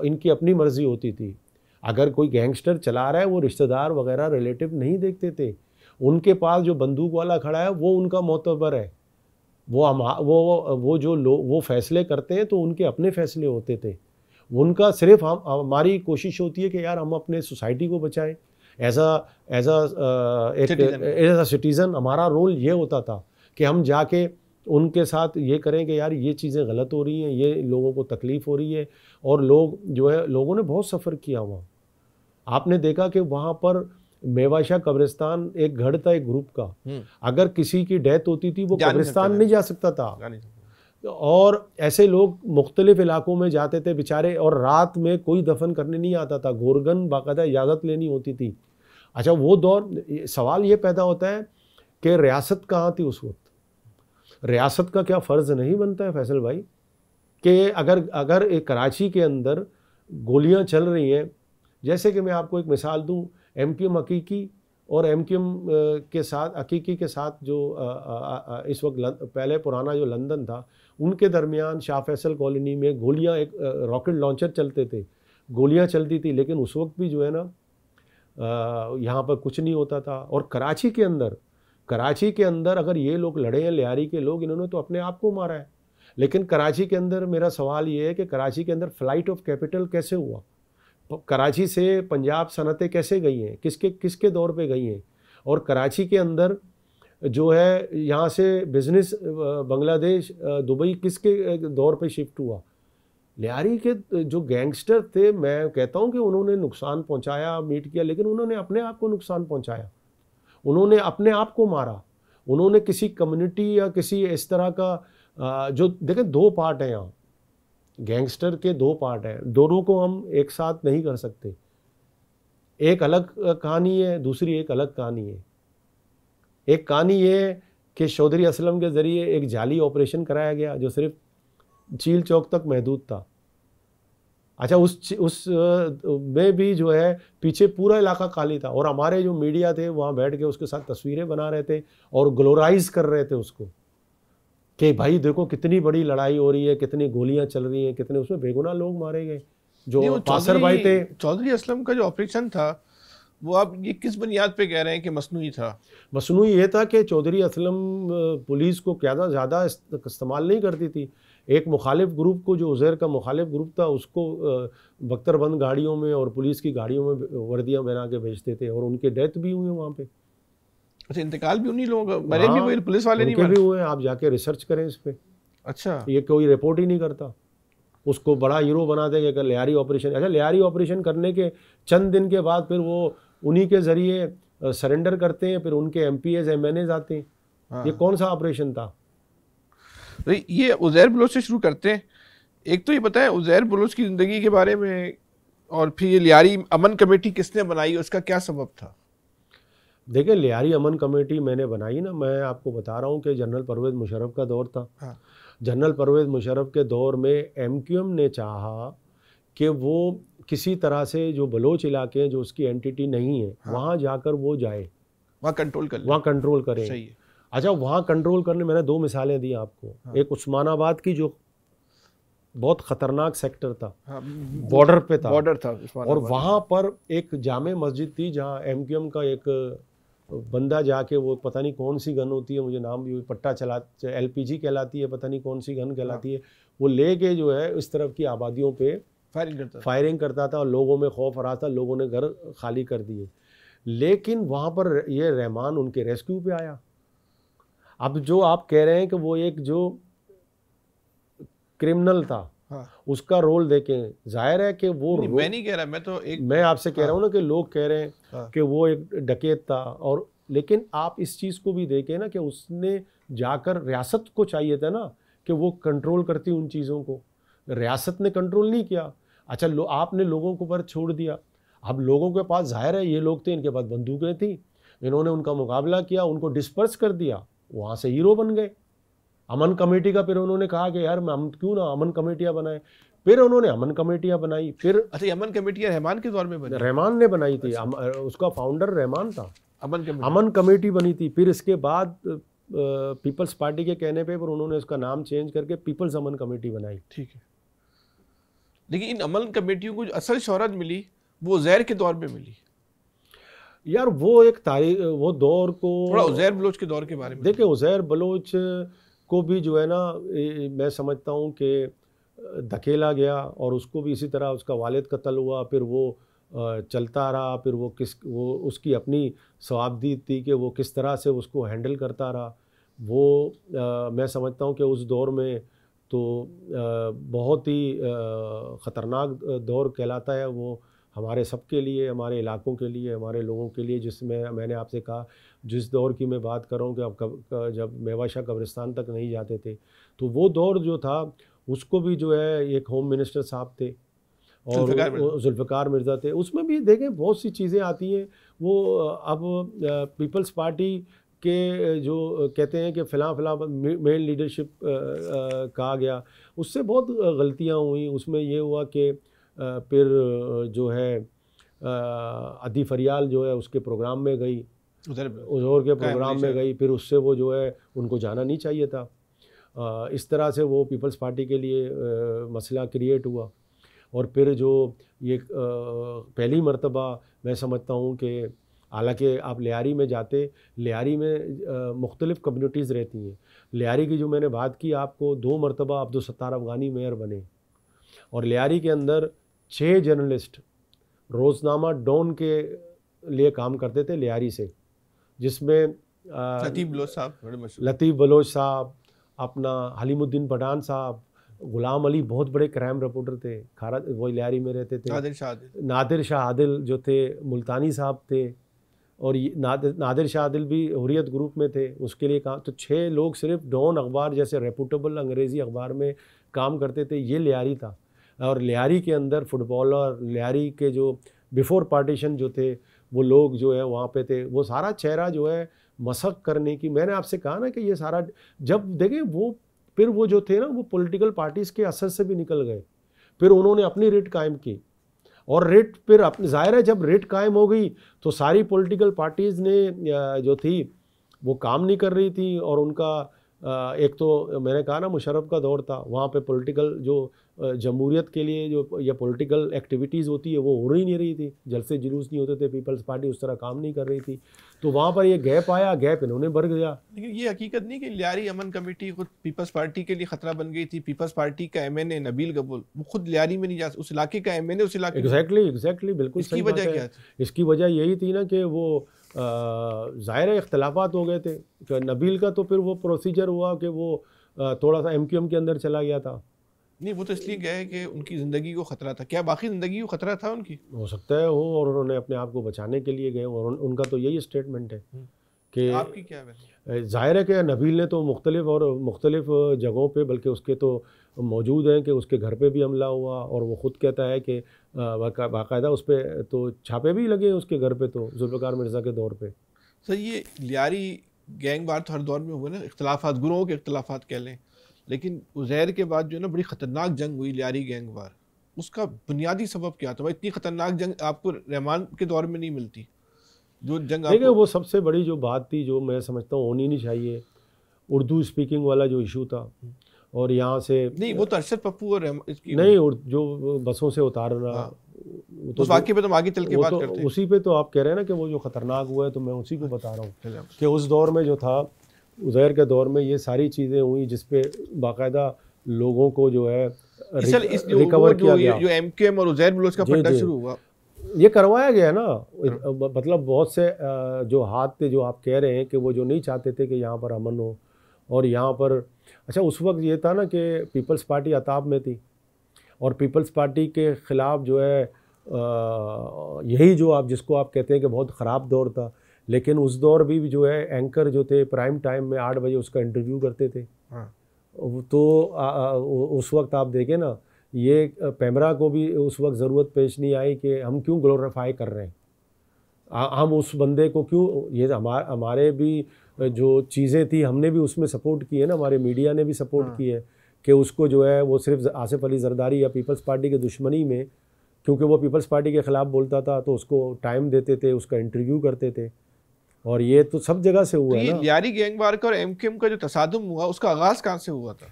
इनकी अपनी मर्जी होती थी। अगर कोई गैंगस्टर चला रहा है, वो रिश्तेदार वगैरह रिलेटिव नहीं देखते थे। उनके पास जो बंदूक वाला खड़ा है वो उनका मोतबर है, वो जो लोग वो फैसले करते हैं तो उनके अपने फैसले होते थे। उनका सिर्फ हमारी कोशिश होती है कि यार हम अपने सोसाइटी को बचाएं। एज अ सिटीज़न हमारा रोल ये होता था कि हम जाके उनके साथ ये करें कि यार ये चीज़ें गलत हो रही हैं, ये लोगों को तकलीफ़ हो रही है। और लोग जो है, लोगों ने बहुत सफ़र किया वहाँ। आपने देखा कि वहाँ पर मेवाशाह कब्रिस्तान एक घर था एक ग्रुप का, अगर किसी की डेथ होती थी वो कब्रिस्तान नहीं जा सकता था। और ऐसे लोग मुख्तलिफ इलाकों में जाते थे बेचारे, और रात में कोई दफन करने नहीं आता था, गोरगन बाकायदा इजाज़त लेनी होती थी। अच्छा, वो दौर, सवाल ये पैदा होता है कि रियासत कहाँ थी उस वक्त? रियासत का क्या फ़र्ज़ नहीं बनता है फैसल भाई कि अगर एक कराची के अंदर गोलियां चल रही हैं, जैसे कि मैं आपको एक मिसाल दूं, MQM हकीकी और MQM के साथ हकीकी के साथ जो इस वक्त पहले पुराना जो लंदन था, उनके दरमियान शाह फैसल कॉलोनी में गोलियां, एक रॉकेट लॉन्चर चलते थे, गोलियां चलती थी, लेकिन उस वक्त भी जो है ना यहाँ पर कुछ नहीं होता था। और कराची के अंदर अगर ये लोग लड़े हैं, लियारी के लोग, इन्होंने तो अपने आप को मारा है। लेकिन कराची के अंदर मेरा सवाल ये है कि कराची के अंदर फ्लाइट ऑफ कैपिटल कैसे हुआ? कराची से पंजाब सनतें कैसे गई हैं, किसके दौर पे गई हैं? और कराची के अंदर जो है यहाँ से बिज़नेस बांग्लादेश, दुबई किसके दौर पे शिफ्ट हुआ? लियारी के जो गैंगस्टर थे, मैं कहता हूँ कि उन्होंने नुकसान पहुँचाया, मीट किया, लेकिन उन्होंने अपने आप को नुकसान पहुँचाया, उन्होंने अपने आप को मारा। उन्होंने किसी कम्युनिटी या किसी इस तरह का जो देखें, दो पार्ट हैं यहाँ, गैंगस्टर के दो पार्ट हैं, दोनों को हम एक साथ नहीं कर सकते। एक अलग कहानी है, दूसरी एक अलग कहानी है। एक कहानी ये है कि चौधरी असलम के ज़रिए एक जाली ऑपरेशन कराया गया जो सिर्फ चील चौक तक महदूद था। अच्छा, उस में भी जो है पीछे पूरा इलाका खाली था, और हमारे जो मीडिया थे वहाँ बैठ के उसके साथ तस्वीरें बना रहे थे और ग्लोराइज कर रहे थे उसको कि भाई देखो कितनी बड़ी लड़ाई हो रही है, कितनी गोलियां चल रही हैं, कितने उसमें बेगुनाह लोग मारे गए जो पासर भाई थे। चौधरी असलम का जो ऑपरेशन था वो आप ये किस बुनियाद पे कह रहे हैं कि मसनूई था? मसनूई ये था कि चौधरी असलम पुलिस को ज़्यादा इस्तेमाल नहीं करती थी। एक मुखालिफ ग्रुप को, जो उज़ैर का मुखालिफ ग्रुप था, उसको बख्तरबंद गाड़ियों में और पुलिस की गाड़ियों में वर्दियाँ बना के भेजते थे, और उनके डेथ भी हुई वहाँ पे। अच्छा, इंतकाल भी उन्हीं लोगों का, मरे भी कोई पुलिस वाले नहीं उनके मरे? भी हुए, आप जाके रिसर्च करें इस पे। अच्छा, ये कोई रिपोर्ट ही नहीं करता। उसको बड़ा हीरो बना देंगे कि लियारी ऑपरेशन। अच्छा, लियारी ऑपरेशन करने के चंद दिन के बाद फिर वो उन्हीं के ज़रिए सरेंडर करते हैं, फिर उनके MPs MNAs आते हैं। हाँ। ये कौन सा ऑपरेशन था? तो ये उज़ैर बलोच से शुरू करते हैं। एक तो ये बताएं उज़ैर बलोच की ज़िंदगी के बारे में, और फिर ये लियारी अमन कमेटी किसने बनाई, उसका क्या सबब था? देखिए, लियारी अमन कमेटी मैंने बनाई ना, मैं आपको बता रहा हूँ कि जनरल परवेज़ मुशर्रफ का दौर था। हाँ। जनरल परवेज़ मुशर्रफ के दौर में MQM ने चाहा कि वो किसी तरह से जो बलोच इलाके हैं, जो उसकी एंटिटी नहीं है, हाँ। वहाँ जाकर वो जाए, वहाँ कंट्रोल कर ले। वहाँ कंट्रोल करें। सही है। अच्छा, वहाँ कंट्रोल करने मैंने 2 मिसालें दी आपको। हाँ। एक उस्मानाबाद की, जो बहुत ख़तरनाक सेक्टर था, हाँ, बॉर्डर पे था, बॉर्डर था और वहाँ पर एक जामे मस्जिद थी जहाँ MQM का एक बंदा जाके, वो पता नहीं कौन सी गन होती है, मुझे नाम भी, पट्टा चला, LPG कहलाती है, पता नहीं कौन सी गन कहलाती है, वो लेके जो है इस तरफ की आबादियों पे फायरिंग करता था, और लोगों में खौफ आ रहा था, लोगों ने घर खाली कर दिए। लेकिन वहाँ पर ये रहमान उनके रेस्क्यू पे आया। अब जो आप कह रहे हैं कि वो एक जो क्रिमिनल था, हाँ। उसका रोल देखें, जाहिर है कि वो मैं नहीं कह रहा, मैं आपसे कह रहा हूँ ना कि लोग कह रहे हैं हाँ। कि वो एक डकैत था, और लेकिन आप इस चीज़ को भी देखें ना कि उसने जाकर, रियासत को चाहिए था ना कि वो कंट्रोल करती उन चीज़ों को, रियासत ने कंट्रोल नहीं किया। अच्छा, आपने लोगों को पर छोड़ दिया। अब लोगों के पास, जाहिर है ये लोग थे, इनके पास बंदूकें थी, इन्होंने उनका मुकाबला किया, उनको डिस्पर्स कर दिया, वहाँ से हीरो बन गए। अमन कमेटी का फिर उन्होंने कहा कि यार हम क्यों ना अमन कमेटियाँ बनाएं, फिर उन्होंने अमन कमेटियाँ बनाई। फिर अच्छा, ये अमन कमेटियाँ रहमान के दौर में बनी? रहमान ने बनाई थी। उसका फाउंडर रहमान था। अमन कमेटी बनी थी। फिर इसके बाद पीपल्स पार्टी के कहने पे उन्होंने उसका नाम चेंज करके पीपल्स अमन कमेटी बनाई। ठीक है, लेकिन इन अमन कमेटियों को जो असल शोहरत मिली वो उज़ैर के दौर में मिली। यार वो एक तारीख, वो दौर को थोड़ा उज़ैर बलोच के दौर के बारे में देखिए। उज़ैर बलोच को भी जो है ना, मैं समझता हूँ कि धकेला गया, और उसको भी इसी तरह उसका वालिद कत्ल हुआ, फिर वो चलता रहा, फिर वो उसकी अपनी सवाबदी थी कि वो किस तरह से उसको हैंडल करता रहा। वो मैं समझता हूँ कि उस दौर में तो बहुत ही ख़तरनाक दौर कहलाता है वो, हमारे सबके लिए, हमारे इलाकों के लिए, हमारे लोगों के लिए, जिसमें मैंने आपसे कहा जिस दौर की मैं बात कर रहा हूँ कि अब जब मेवाशाह कब्रिस्तान तक नहीं जाते थे, तो वो दौर जो था उसको भी जो है एक होम मिनिस्टर साहब थे, और जुल्फ़िकार मिर्ज़ा थे। उसमें भी देखें बहुत सी चीज़ें आती हैं। वो अब पीपल्स पार्टी के जो कहते हैं कि फ़लाँ मेन लीडरशिप कहा गया, उससे बहुत गलतियाँ हुई। उसमें ये हुआ कि फिर जो है अदी फरियाल जो है उसके प्रोग्राम में गई, उज़ैर के प्रोग्राम में गई, फिर उससे वो जो है उनको जाना नहीं चाहिए था। इस तरह से वो पीपल्स पार्टी के लिए मसला क्रिएट हुआ। और फिर जो ये पहली मर्तबा मैं समझता हूँ कि हालांकि आप लियारी में जाते, लियारी में मुख्तलिफ़ कम्युनिटीज़ रहती हैं। लियारी की जो मैंने बात की आपको, 2 मरतबा अब्दुल सत्तार अफ़गानी मेयर बने, और लियारी के अंदर 6 जर्नलिस्ट रोज़नामा डॉन के लिए काम करते थे लियारी से, जिसमें लतीफ़ बलोच साहब, अपना हलीमुद्दीन पठान साहब, ग़ुलाम अली बहुत बड़े क्राइम रिपोर्टर थे, वो लियारी में रहते थे। नादिर शाह आदिल जो थे मुल्तानी साहब थे, और नादिर शाह आदिल भी हुर्रियत ग्रुप में थे, उसके लिए काम। तो 6 लोग सिर्फ डॉन अखबार जैसे रेपुटेबल अंग्रेज़ी अखबार में काम करते थे। ये लियारी था। और लियारी के अंदर फुटबॉलर, लियारी के जो बिफ़ोर पार्टीशन जो थे वो लोग जो है वहाँ पे थे। वो सारा चेहरा जो है मसक करने की, मैंने आपसे कहा ना कि ये सारा, जब देखें वो फिर वो जो थे ना वो पॉलिटिकल पार्टीज़ के असर से भी निकल गए। फिर उन्होंने अपनी रिट कायम की, और रिट फिर अपनी, ज़ाहिर है जब रिट कायम हो गई तो सारी पॉलिटिकल पार्टीज़ ने जो थी वो काम नहीं कर रही थी। और उनका एक तो मैंने कहा ना मुशर्रफ का दौर था, वहाँ पे पॉलिटिकल जो जमहूरियत के लिए जो या पॉलिटिकल एक्टिविटीज़ होती है वो हो ही नहीं रही थी, जलसे जुलूस नहीं होते थे, पीपल्स पार्टी उस तरह काम नहीं कर रही थी, तो वहाँ पर ये गैप आया, गैप इन्होंने भर गया। लेकिन ये हकीकत नहीं कि लियारी अमन कमेटी खुद पीपल्स पार्टी के लिए खतरा बन गई थी। पीपल्स पार्टी का एमएनए नबील गबूल वो खुद लियारी में नहीं जा, उस इलाके का एमएनए उस इलाके एग्जैक्टली बिल्कुल सही बात है। इसकी वजह यही थी ना कि वो ज़ाहिर इख्तलाफात हो गए थे। कि नबील का तो फिर वो प्रोसीजर हुआ कि वो थोड़ा सा एमक्यूएम के अंदर चला गया था। नहीं, वो तो इसलिए गए कि उनकी ज़िंदगी को ख़तरा था। क्या बाकी ज़िंदगी को ख़तरा था उनकी? हो सकता है हो, और उन्होंने अपने आप को बचाने के लिए गए, और उनका तो यही स्टेटमेंट है कि आपकी क्या है? ज़ाहिर है कि नबील ने तो मुख्तलिफ जगहों पे, बल्कि उसके तो मौजूद हैं कि उसके घर पे भी हमला हुआ, और वो ख़ुद कहता है कि बाकायदा उस पर तो छापे भी लगे उसके घर पे, तो जुल्फ़िकार मिर्ज़ा के दौर पे। सर, ये लियारी गैंग वार तो हर दौर में हुए ना, इख्तलाफात, गुरों के इख्तलाफात कह लें, लेकिन उज़ैर के बाद जो है ना बड़ी ख़तरनाक जंग हुई लियारी गैंग वार। उसका बुनियादी सबब क्या था? भाई इतनी ख़तरनाक जंग आपको रहमान के दौर में नहीं मिलती जो जंग। देखिए, वो सबसे बड़ी जो बात थी, जो मैं समझता हूँ होनी नहीं चाहिए, उर्दू स्पीकिंग वाला जो इशू था, और यहाँ से नहीं, वो तो अरशद पप्पू और इसकी नहीं, जो बसों से उतारना, तो उस वाक़े पे तो आगे चल के बात करते हैं। उसी पे तो आप कह रहे हैं ना कि वो जो ख़तरनाक हुआ है, तो मैं उसी को बता रहा हूँ कि उस दौर में जो था, उज़ैर के दौर में ये सारी चीज़ें हुई जिसपे बाकायदा लोगों को जो है रिकवर किया गया। जो एमक्यूएम और उज़ैर बलोच का फंडा शुरू हुआ, ये करवाया गया ना। मतलब बहुत से जो हाथ थे, जो आप कह रहे हैं कि वो जो नहीं चाहते थे कि यहाँ पर अमन हो, और यहाँ पर अच्छा उस वक्त ये था ना कि पीपल्स पार्टी अताब में थी, और पीपल्स पार्टी के ख़िलाफ़ जो है यही जो आप जिसको आप कहते हैं कि बहुत ख़राब दौर था, लेकिन उस दौर भी जो है एंकर जो थे प्राइम टाइम में 8 बजे उसका इंटरव्यू करते थे। तो उस वक्त आप देखें ना, ये पैमरा को भी उस वक्त ज़रूरत पेश नहीं आई कि हम क्यों ग्लोरीफाई कर रहे हैं, हम उस बंदे को क्यों, ये हमारे भी जो चीज़ें थी हमने भी उसमें सपोर्ट की है ना, हमारे मीडिया ने भी सपोर्ट की है कि उसको जो है वो सिर्फ आसिफ अली जरदारी या पीपल्स पार्टी के दुश्मनी में, क्योंकि वो पीपल्स पार्टी के ख़िलाफ़ बोलता था तो उसको टाइम देते थे, उसका इंटरव्यू करते थे, और ये तो सब जगह से हुआ है ना। लियारी गैंगवार का और एमक्यूएम का जो तसादुम हुआ, उसका आगाज़ कहाँ से हुआ था?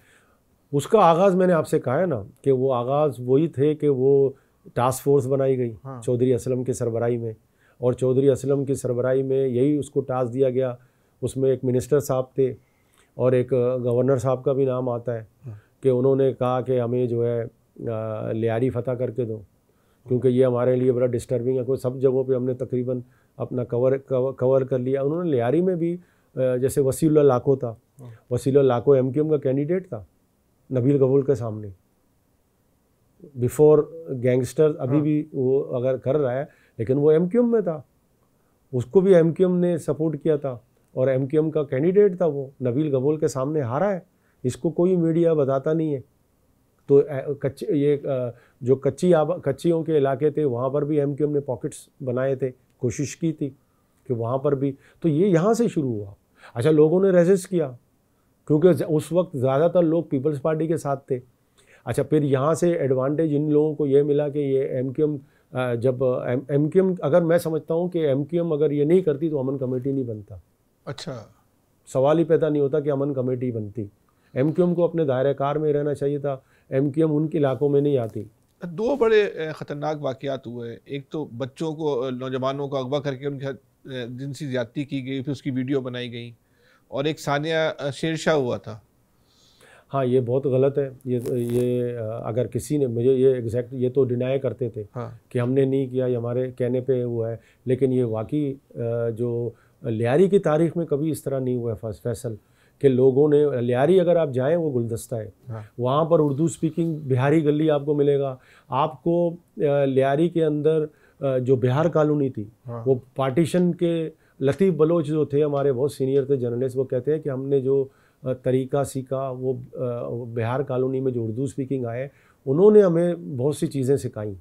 उसका आगाज़ मैंने आपसे कहा है ना कि वो आगाज़ वही थे कि वो टास्क फोर्स बनाई गई चौधरी असलम की सरबराही में, और चौधरी असलम की सरबराही में यही उसको टास्क दिया गया। उसमें एक मिनिस्टर साहब थे और एक गवर्नर साहब का भी नाम आता है कि उन्होंने कहा कि हमें जो है लियारी फ़तह करके दो, क्योंकि ये हमारे लिए बड़ा डिस्टर्बिंग है। कोई सब जगहों पे हमने तकरीबन अपना कवर कर लिया। उन्होंने लियारी में भी जैसे वसीउल्लाह लाको था, वसीउल्लाह लाको एमक्यूएम का कैंडिडेट था नबील गबूल के सामने, बिफोर गैंगस्टर, अभी भी वो अगर कर रहा है, लेकिन वो एमक्यूएम में था, उसको भी एमक्यूएम ने सपोर्ट किया था, और एमक्यूएम का कैंडिडेट था वो, नबील गबूल के सामने हारा है। इसको कोई मीडिया बताता नहीं है। तो जो कच्चियों के इलाके थे, वहाँ पर भी एमक्यूएम ने पॉकेट्स बनाए थे, कोशिश की थी कि वहाँ पर भी, तो ये यहाँ से शुरू हुआ। अच्छा, लोगों ने रेजिस्ट किया क्योंकि उस वक्त ज़्यादातर लोग पीपल्स पार्टी के साथ थे। अच्छा, फिर यहाँ से एडवांटेज इन लोगों को ये मिला कि ये एमक्यूएम, जब एमक्यूएम, अगर मैं समझता हूँ कि एमक्यूएम अगर ये नहीं करती तो अमन कमेटी नहीं बनता। अच्छा, सवाल ही पैदा नहीं होता कि अमन कमेटी बनती। एमक्यूएम को अपने दायरे कार में रहना चाहिए था, एमक्यूएम उनके इलाकों में नहीं आती। दो बड़े ख़तरनाक वाक़यात हुए। एक तो बच्चों को, नौजवानों को अगवा करके उनके जिनसी ज़्यादती की गई, फिर उसकी वीडियो बनाई गई, और एक सानिया शेरशाह हुआ था। हाँ, ये बहुत गलत है। ये अगर किसी ने मुझे ये तो डिनाई करते थे कि हमने नहीं किया, ये हमारे कहने पे हुआ है, लेकिन ये वाकई जो लियारी की तारीख़ में कभी इस तरह नहीं हुआ है फैसल कि लोगों ने, लियारी अगर आप जाएं वो गुलदस्ता है, वहाँ पर उर्दू स्पीकिंग बिहारी गली आपको मिलेगा। आपको लियारी के अंदर जो बिहार कॉलोनी थी, वो पार्टीशन के लतीफ़ बलोच जो थे, हमारे बहुत सीनियर थे जर्नलिस्ट, वो कहते हैं कि हमने जो तरीका सीखा वो बिहार कॉलोनी में जो उर्दू स्पीकिंग आए, उन्होंने हमें बहुत सी चीज़ें सिखाई।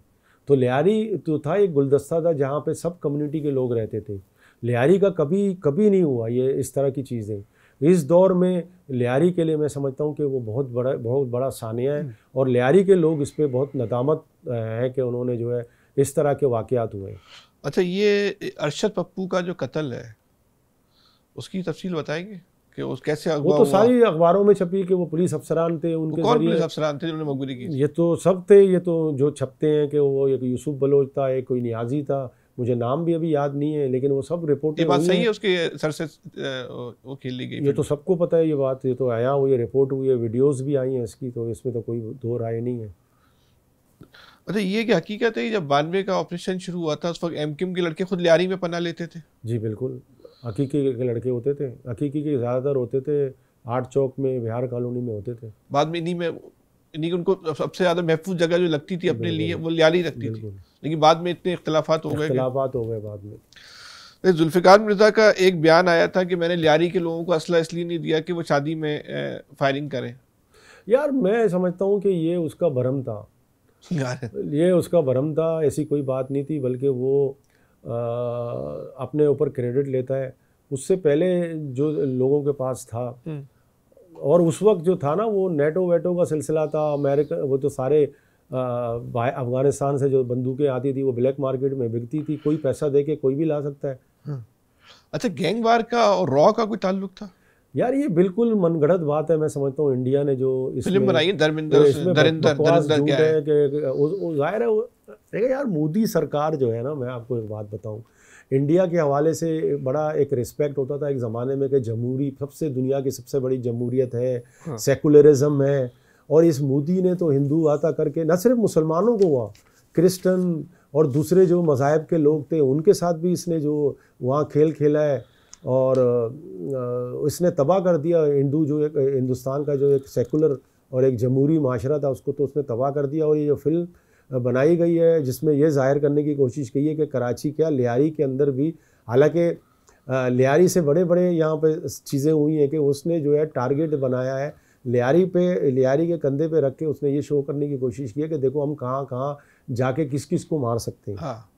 तो लियारी तो था एक गुलदस्ता था जहाँ पे सब कम्युनिटी के लोग रहते थे। लियारी का कभी नहीं हुआ ये इस तरह की चीज़ें। इस दौर में लियारी के लिए मैं समझता हूँ कि वो बहुत बड़ा सानिया है, और लियारी के लोग इस पर बहुत नदामत है कि उन्होंने जो है इस तरह के वाक़यात हुए। अच्छा, ये अरशद पप्पू का जो कत्ल है उसकी तफसील बताएंगे कि वो कैसे वो अगवा तो हुआ? सारी अखबारों में छपी कि वो पुलिस अफसरान थे, उनके कौन जरिए पुलिस अफसरान थे जिन्होंने मकबूली की? ये तो सब थे, ये तो जो छपते हैं कि वो एक यूसुफ बलोच था, एक कोई नियाजी था, मुझे नाम भी अभी याद नहीं है, लेकिन वो सब रिपोर्टें ये बात हुई सही हैं। है उसके सर से वो खेल ली गई ये तो सबको पता है, ये बात, ये तो आया हुई, रिपोर्ट हुई है, वीडियोस भी आई हैं इसकी, तो इसमें तो कोई दो राय नहीं है। अच्छा, ये क्या हकीकत है कि जब 92 का ऑपरेशन शुरू हुआ था उस वक्त एमक्यूएम के लड़के खुद लियारी में पनाह लेते थे? जी बिल्कुल, हकीकी के लड़के होते थे, हकीकी के ज़्यादातर होते थे, 8 चौक में, बिहार कॉलोनी में होते थे। बाद में इन्हीं उनको सबसे ज़्यादा महफूज जगह जो लगती थी अपने लिए वो लियारी लगती थी, लेकिन बाद में इतने इख्तलाफात हो गए बाद में। जुल्फ़िकार मिर्ज़ा का एक बयान आया था कि मैंने लियारी के लोगों को असला इसलिए नहीं दिया कि वो शादी में फायरिंग करें। यार मैं समझता हूँ कि ये उसका भरम था, ये उसका भरम था, ऐसी कोई बात नहीं थी, बल्कि वो अपने ऊपर क्रेडिट लेता है। उससे पहले जो लोगों के पास था, और उस वक्त जो था ना, वो नेटो वेटो का सिलसिला था, अमेरिका, वो तो सारे अफगानिस्तान से जो बंदूकें आती थी वो ब्लैक मार्केट में बिकती थी, कोई पैसा दे के कोई भी ला सकता है। अच्छा, गैंग वार का और रॉ का कोई ताल्लुक था? यार ये बिल्कुल मनगढ़ंत बात है, मैं समझता हूँ। इंडिया ने जो फिल्म बनाई है दरिंदर क्या है कि जाहिर है देखिए यार, मोदी सरकार जो है ना, मैं आपको एक बात बताऊं, इंडिया के हवाले से बड़ा एक रिस्पेक्ट होता था एक ज़माने में कि जमहूरी, सबसे दुनिया की सबसे बड़ी जमहूरियत है, सेकुलरिज्म है, और इस मोदी ने तो हिंदू आता करके न सिर्फ मुसलमानों को हुआ, क्रिश्चियन और दूसरे जो मज़ाहब के लोग थे उनके साथ भी इसने जो वहाँ खेल खेला है, और इसने तबाह कर दिया। जो एक हिंदुस्तान का जो एक सेकुलर और एक जमहूरी माशरा था उसको तो उसने तबाह कर दिया। और ये जो फिल्म बनाई गई है जिसमें यह ज़ाहिर करने की कोशिश की है कि कराची क्या, लियारी के अंदर भी, हालांकि लियारी से बड़े बड़े यहाँ पे चीज़ें हुई हैं कि उसने जो है टारगेट बनाया है लियारी पे, लियारी के कंधे पे रख के उसने ये शो करने की कोशिश की है कि देखो हम कहाँ कहाँ जाके किस किस को मार सकते हैं। हाँ।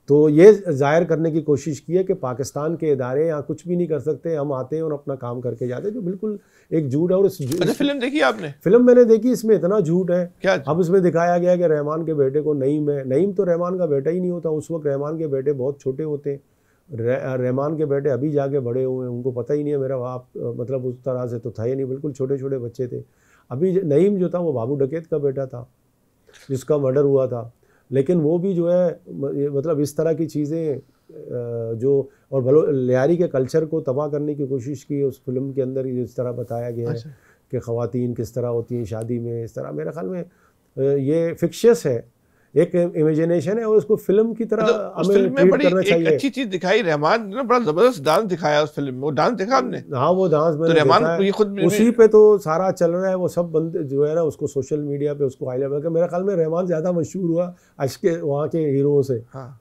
तो ये जाहिर करने की कोशिश की है कि पाकिस्तान के इदारे यहाँ कुछ भी नहीं कर सकते, हम आते हैं और अपना काम करके जाते हैं, जो बिल्कुल एक झूठ है। और अच्छा, फिल्म देखी आपने? फिल्म मैंने देखी, इसमें इतना झूठ है। क्या? अब इसमें दिखाया गया कि रहमान के बेटे को नईम है, नईम तो रहमान का बेटा ही नहीं होता। उस वक्त रहमान के बेटे बहुत छोटे होते हैं, रहमान के बेटे अभी जाके बड़े हुए हैं, उनको पता ही नहीं है मेरा बाप, मतलब उस तरह से तो था ही नहीं, बिल्कुल छोटे छोटे बच्चे थे। अभी नईम जो था वो बाबू डकैत का बेटा था जिसका मर्डर हुआ था, लेकिन वो भी जो है मतलब इस तरह की चीज़ें जो, और लियारी के कल्चर को तबाह करने की कोशिश की उस फिल्म के अंदर, इस तरह बताया गया है कि ख़वातीन किस तरह होती हैं शादी में, इस तरह। मेरे ख्याल में ये फिक्शियस है, एक इमेजिनेशन है, और उसको फिल्म की तरह हमें ट्रीट करना चाहिए। अच्छी चीज दिखाई रहमान ने, बड़ा जबरदस्त डांस दिखाया उस फिल्म में। वो डांस देखा आपने? हाँ, वो डांस मैंने देखा है, खुद उसी पे तो सारा चल रहा है। वो सब बंदे जो है ना उसको सोशल मीडिया पे उसको हाईलाइट, मेरे ख्याल में रहमान ज्यादा मशहूर हुआ आज के वहाँ के हीरोओं से। हाँ,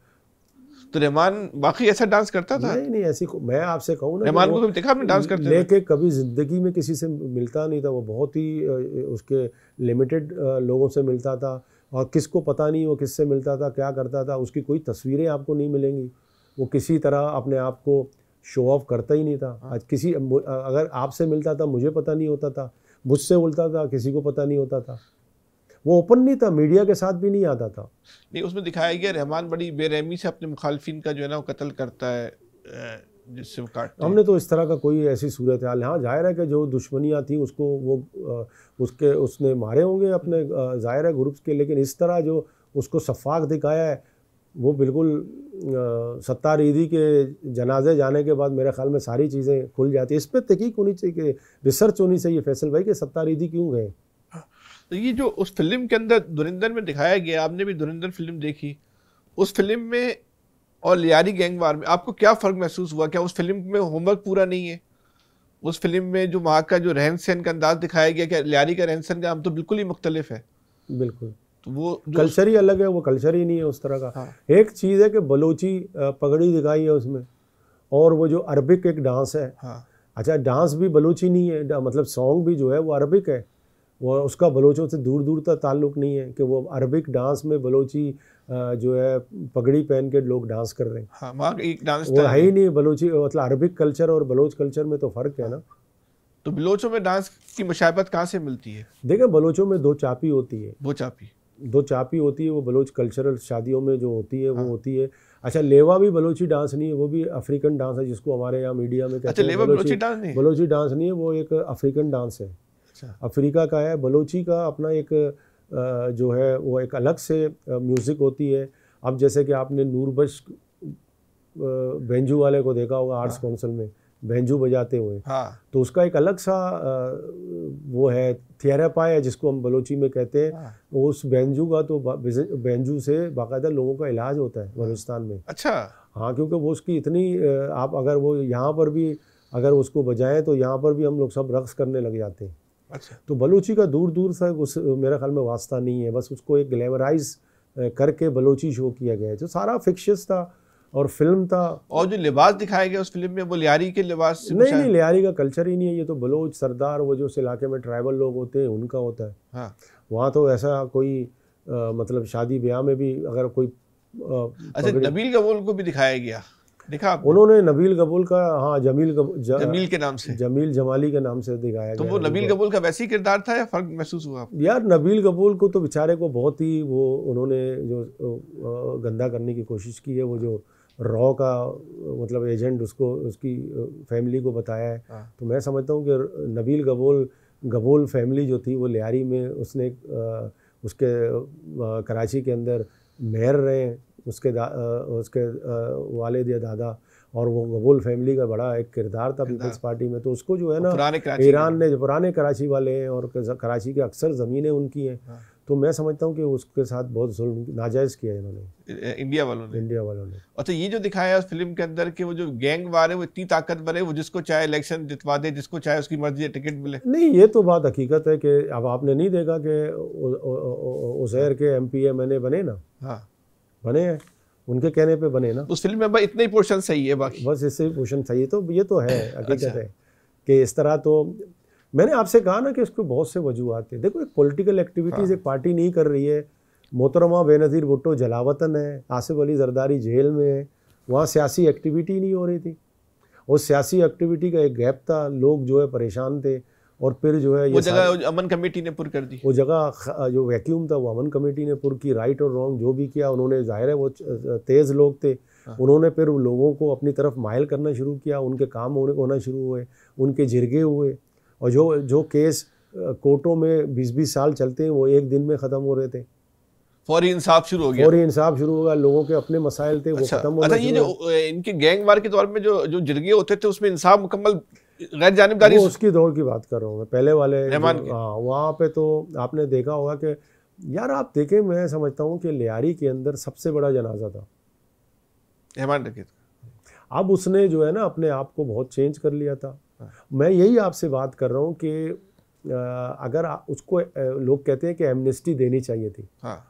तो रहमान बाकी ऐसा डांस करता था? नहीं, ऐसी मैं आपसे कहूँ ना, रहमान को कभी देखा आपने डांस करते? लेके कभी जिंदगी में किसी से मिलता नहीं था, वो बहुत ही उसके लिमिटेड लोगों से मिलता था, और किसको पता नहीं वो किससे मिलता था, क्या करता था, उसकी कोई तस्वीरें आपको नहीं मिलेंगी। वो किसी तरह अपने आप को शो ऑफ करता ही नहीं था। आज किसी, अगर आपसे मिलता था मुझे पता नहीं होता था, मुझसे बोलता था किसी को पता नहीं होता था। वो ओपन नहीं था, मीडिया के साथ भी नहीं आता था। नहीं, उसमें दिखाया गया रहमान बड़ी बेरहमी से अपने मुखालफिन का जो है ना वो कत्ल करता है, जिससे वो काटते हैं। हमने तो इस तरह का कोई ऐसी सूरत हाल, हाँ जाहिर है कि जो दुश्मनियाँ थी उसको वो उसने मारे होंगे अपने जाहिर है ग्रुप्स के, लेकिन इस तरह जो उसको शफाक दिखाया है वो बिल्कुल सत्तार ईदी के जनाजे जाने के बाद मेरे ख्याल में सारी चीज़ें खुल जाती है। इस पर तहकीक होनी चाहिए, रिसर्च होनी चाहिए फैसल भाई कि सत्तार ईदी क्यों गए। तो ये जो उस फिल्म के अंदर धुरंधर में दिखाया गया, आपने भी धुरंधर फिल्म देखी, उस फिल्म में और लियारी गैंग वार में आपको क्या फ़र्क महसूस हुआ? क्या उस फिल्म में होमवर्क पूरा नहीं है? उस फिल्म में जो वहाँ का जो रहन सहन का अंदाज दिखाया गया, क्या लियारी का रहन सहन का हम तो बिल्कुल ही मुख्तलिफ है। बिल्कुल, तो वो कल्चर ही अलग है, वो कल्चर ही नहीं है उस तरह का। हाँ। एक चीज़ है कि बलोची पगड़ी दिखाई है उसमें, और वो जो अरबिक एक डांस है। हाँ। अच्छा, डांस भी बलोची नहीं है, मतलब सॉन्ग भी जो है वो अरबिक है, वो उसका बलोचों से दूर दूर तक ताल्लुक़ नहीं है कि वो अरबिक डांस में बलोची जो है पगड़ी पहन के लोग डांस कर रहे हैं। हाँ, वहाँ एक डांस वो है ही नहीं बलोची, मतलब अरबिक कल्चर और बलोच कल्चर में तो फ़र्क है ना। तो बलोचों में डांस की मुशाबहत कहाँ से मिलती है? देखें, बलोचों में दो चापी होती है। वो चापी दो चापी होती है, वो बलोच कल्चरल शादियों में जो होती है वो होती है। अच्छा, लेवा भी बलोची डांस नहीं है, वो भी अफ्रीकन डांस है जिसको हमारे यहाँ मीडिया में कहते हैं। बलोची डांस नहीं, बलोची डांस नहीं है, वो एक अफ्रीकन डांस है। अच्छा। अफ्रीका का है। बलोची का अपना एक जो है वो एक अलग से म्यूज़िक होती है। अब जैसे कि आपने नूरबख्श बेंजू वाले को देखा होगा आर्ट्स काउंसिल में, बेंजू बजाते हुए। हाँ। तो उसका एक अलग सा वो है, थियरापाई है जिसको हम बलोची में कहते हैं। हाँ। उस बेंजू का तो बेंजू से बाकायदा लोगों का इलाज होता है बलूचिस्तान में। अच्छा। हाँ, क्योंकि वो उसकी इतनी आप अगर वो यहाँ पर भी अगर उसको बजाएं तो यहाँ पर भी हम लोग सब रक्स करने लग जाते हैं। अच्छा। तो बलूची का दूर दूर तक उस मेरे ख्याल में वास्ता नहीं है, बस उसको एक ग्लैमराइज करके बलूची शो किया गया है जो सारा फिक्शियस था और फिल्म था। और जो लिबास दिखाया गया उस फिल्म में वो लियारी के लिबास से नहीं, लियारी का कल्चर ही नहीं है। ये तो बलोच सरदार वो जो उस इलाके में ट्राइबल लोग होते हैं उनका होता है। हाँ। वहाँ तो ऐसा कोई मतलब शादी ब्याह में भी अगर कोई अच्छा, नबील गबूल को भी दिखाया गया, देखा उन्होंने नबील गबूल का, हाँ, जमील के नाम से, जमील जमाली के नाम से दिखाया तो गया। वो नबील गबूल का वैसे ही किरदार था या फर्क महसूस हुआ? यार नबील गबूल को तो बेचारे को बहुत ही वो उन्होंने जो गंदा करने की कोशिश की है। वो जो रॉ का मतलब एजेंट उसको उसकी फैमिली को बताया है। तो मैं समझता हूँ कि नबील गबूल फैमिली जो थी वो लियारी में उसने उसके कराची के अंदर मेयर रहे, उसके वालिद या दादा, और वो गबूल फैमिली का बड़ा एक किरदार था पीपल्स पार्टी में। तो उसको जो है ना ईरान ने, जो पुराने कराची वाले हैं और कराची के अक्सर ज़मीनें उनकी हैं। हाँ। तो मैं समझता हूँ कि उसके साथ बहुत जुल्म नाजायज़ किया इन्होंने, इंडिया वालों ने। अच्छा, ये जो दिखाया है उस फिल्म के अंदर कि वो जो गैंग वार है वो इतनी ताकतवर है, वो जिसको चाहे इलेक्शन जितवा दे, जिसको चाहे उसकी मर्जी टिकट मिले। नहीं, ये तो बात हकीकत है कि अब आपने नहीं देखा कि उज़ैर के MPA बने ना। हाँ, बने हैं, उनके कहने पे बने ना। उस फिल्म में बस इतना ही पोर्शन सही है, बाकी बस इससे ही पोर्शन सही है। तो ये तो है हकीकत है कि इस तरह तो मैंने आपसे कहा ना कि इसको बहुत से वजूहात थे। देखो, एक पॉलिटिकल एक्टिविटीज़ एक पार्टी नहीं कर रही है। मोहतरमा बेनज़ीर भुट्टो जलावतन है, आसिफ अली जरदारी जेल में है, वहाँ सियासी एक्टिविटी नहीं हो रही थी। और सियासी एक्टिविटी का एक गैप था, लोग जो है परेशान थे। और फिर जो है वो जगह अमन कमेटी ने पुर कर दी, वो जगह जो वैक्यूम था वो अमन कमेटी ने पुर की। राइट और रॉन्ग जो भी किया उन्होंने, जाहिर है वो तेज़ लोग थे। उन्होंने फिर लोगों को अपनी तरफ माइल करना शुरू किया, उनके काम होना शुरू हुए, उनके जिरगे हुए। और जो केस कोर्टों में 20-20 साल चलते हैं वो एक दिन में ख़त्म हो रहे थे। फौरी इंसाफ शुरू हो गया। फौरी इंसाफ शुरू होगा, लोगों के अपने मसाइल थे वो खत्म हो गए। अच्छा, ये जो इनके गैंग वार के दौर में जो जिरगे होते थे उसमें इंसाफ मुकम्मल गैर जानिबदारी, उसकी दौर की बात कर रहा हूँ मैं, पहले वाले। हाँ, वहाँ पे तो आपने देखा होगा कि यार आप देखें, मैं समझता हूँ कि लियारी के अंदर सबसे बड़ा जनाजा था रहमान डकैत। अब उसने जो है ना अपने आप को बहुत चेंज कर लिया था। मैं यही आपसे बात कर रहा हूँ कि अगर उसको लोग कहते हैं कि एमनेस्टी देनी चाहिए थी। हाँ।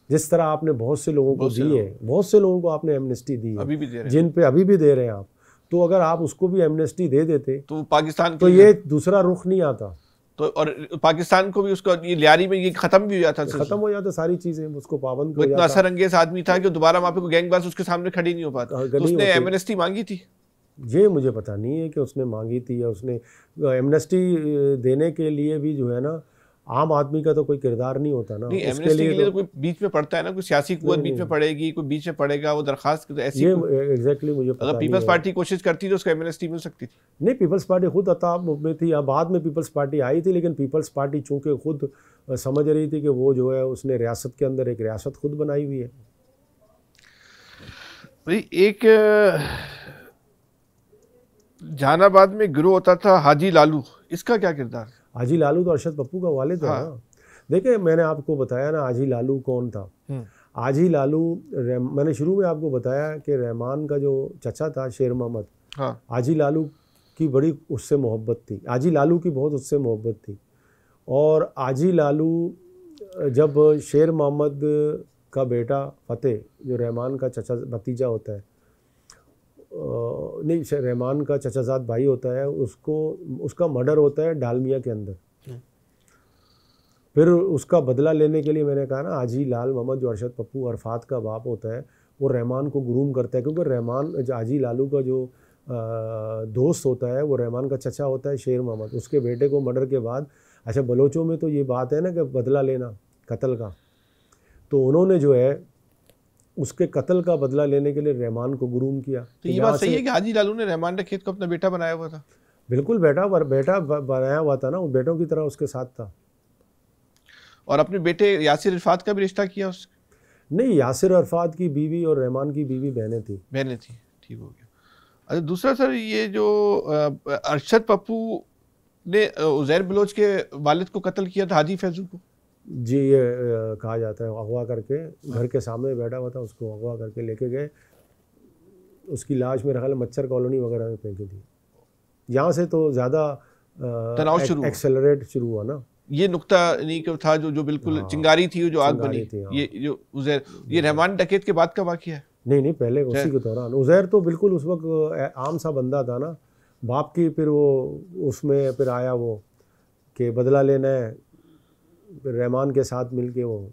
जिस तरह आपने बहुत से लोगों को दी है, बहुत से लोगों को आपने एमनेस्टी दी है, जिन पे अभी भी दे रहे हैं आप, तो अगर आप उसको भी एमनेस्टी दे देते तो पाकिस्तान तो ये दूसरा रुख नहीं आता। तो और पाकिस्तान को भी उसको ये लियारी में ये खत्म भी हो जाता, खत्म हो जाता सारी चीजें, उसको पाबंद हो जाता। इतना असरअंगेज आदमी था कि दोबारा वहाँ पे कोई गैंगबाज उसके सामने खड़ी नहीं हो पाता। तो उसने एमनेस्टी मांगी थी, ये मुझे पता नहीं है कि उसने मांगी थी या उसने एमनेस्टी देने के लिए भी जो है ना आम आदमी का तो कोई किरदार नहीं होता ना। नहीं, एमनेस्टी के लिए तो कोई बीच में पड़ता है ना, कोई सियासी कुव्वत बीच में पड़ेगी, कोई बीच में पड़ेगा, वो दरखास्त ऐसी। ये एग्जैक्टली मुझे पता अगर पीपल्स पार्टी कोशिश करती तो उसको एमनेस्टी मिल सकती थी। नहीं, पीपल्स पार्टी खुद अताब में थी, बाद में पीपल्स पार्टी आई थी, लेकिन पीपल्स पार्टी चूंकि खुद समझ रही थी कि वो जो है उसने रियासत के अंदर एक रियासत खुद बनाई हुई है। भाई, एक जहानाबाद में गिरोह होता था हाजी लालू, इसका क्या किरदार? हाजी लालू तो अरशद पप्पू का वालिद है। हाँ। देखिए, मैंने आपको बताया ना हाजी लालू कौन था। हाजी लालू मैंने शुरू में आपको बताया कि रहमान का जो चचा था शेर मोहम्मद, हाजी लालू की बड़ी उससे मोहब्बत थी, हाजी लालू की बहुत उससे मोहब्बत थी। और हाजी लालू जब शेर मोहम्मद का बेटा फतेह, जो रहमान का चचा भतीजा होता है, नहीं रहमान का चचाजाद भाई होता है, उसका मर्डर होता है डालमिया के अंदर। फिर उसका बदला लेने के लिए मैंने कहा ना, हाजी लाल मोहम्मद जो अरशद पप्पू अरफात का बाप होता है, वो रहमान को ग्रूम करता है, क्योंकि रहमान हाजी लालू का जो दोस्त होता है वो रहमान का चचा होता है शेर मोहम्मद। उसके बेटे को मर्डर के बाद, अच्छा बलोचों में तो ये बात है ना कि बदला लेना, कत्ल का, तो उन्होंने जो है उसके कत्ल का बदला लेने के लिए रहमान को गुरूम किया। तो ये बात सही है कि हाजी लालू ने रहमान डकैत को अपना बेटा बनाया हुआ था? बिल्कुल, बेटा बनाया हुआ था ना, वो बेटों की तरह उसके साथ था। और अपने बेटे यासिर अरफात का भी रिश्ता किया उसने? नहीं, यासिर अरफात की बीवी और रहमान की बीवी बहनें थी। ठीक हो गया। अच्छा, दूसरा सर, ये जो अरशद पप्पू ने उज़ैर बलोच के वालिद को कत्ल किया था, हाजी फैजू को, जी, ये कहा जाता है अगवा करके घर के सामने बैठा हुआ था, उसको अगवा करके लेके गए, उसकी लाश मेरे ख्याल मच्छर कॉलोनी वगैरह में फेंकी थी। यहाँ से तो ज़्यादा तनाव एक्सेलरेट शुरू हुआ ना। ये नुक्ता नहीं था जो बिल्कुल हाँ, चिंगारी थी, जो आग बनी थी, हाँ। ये जो उज़ैर, ये रहमान डकैत के बाद का वाक़या है? नहीं, पहले उसी के दौरान। उज़ैर तो बिल्कुल उस वक्त आम सा बंदा था ना, बाप की फिर वो उसमें फिर आया वो कि बदला लेना है, फिर रहमान के साथ मिलके वो।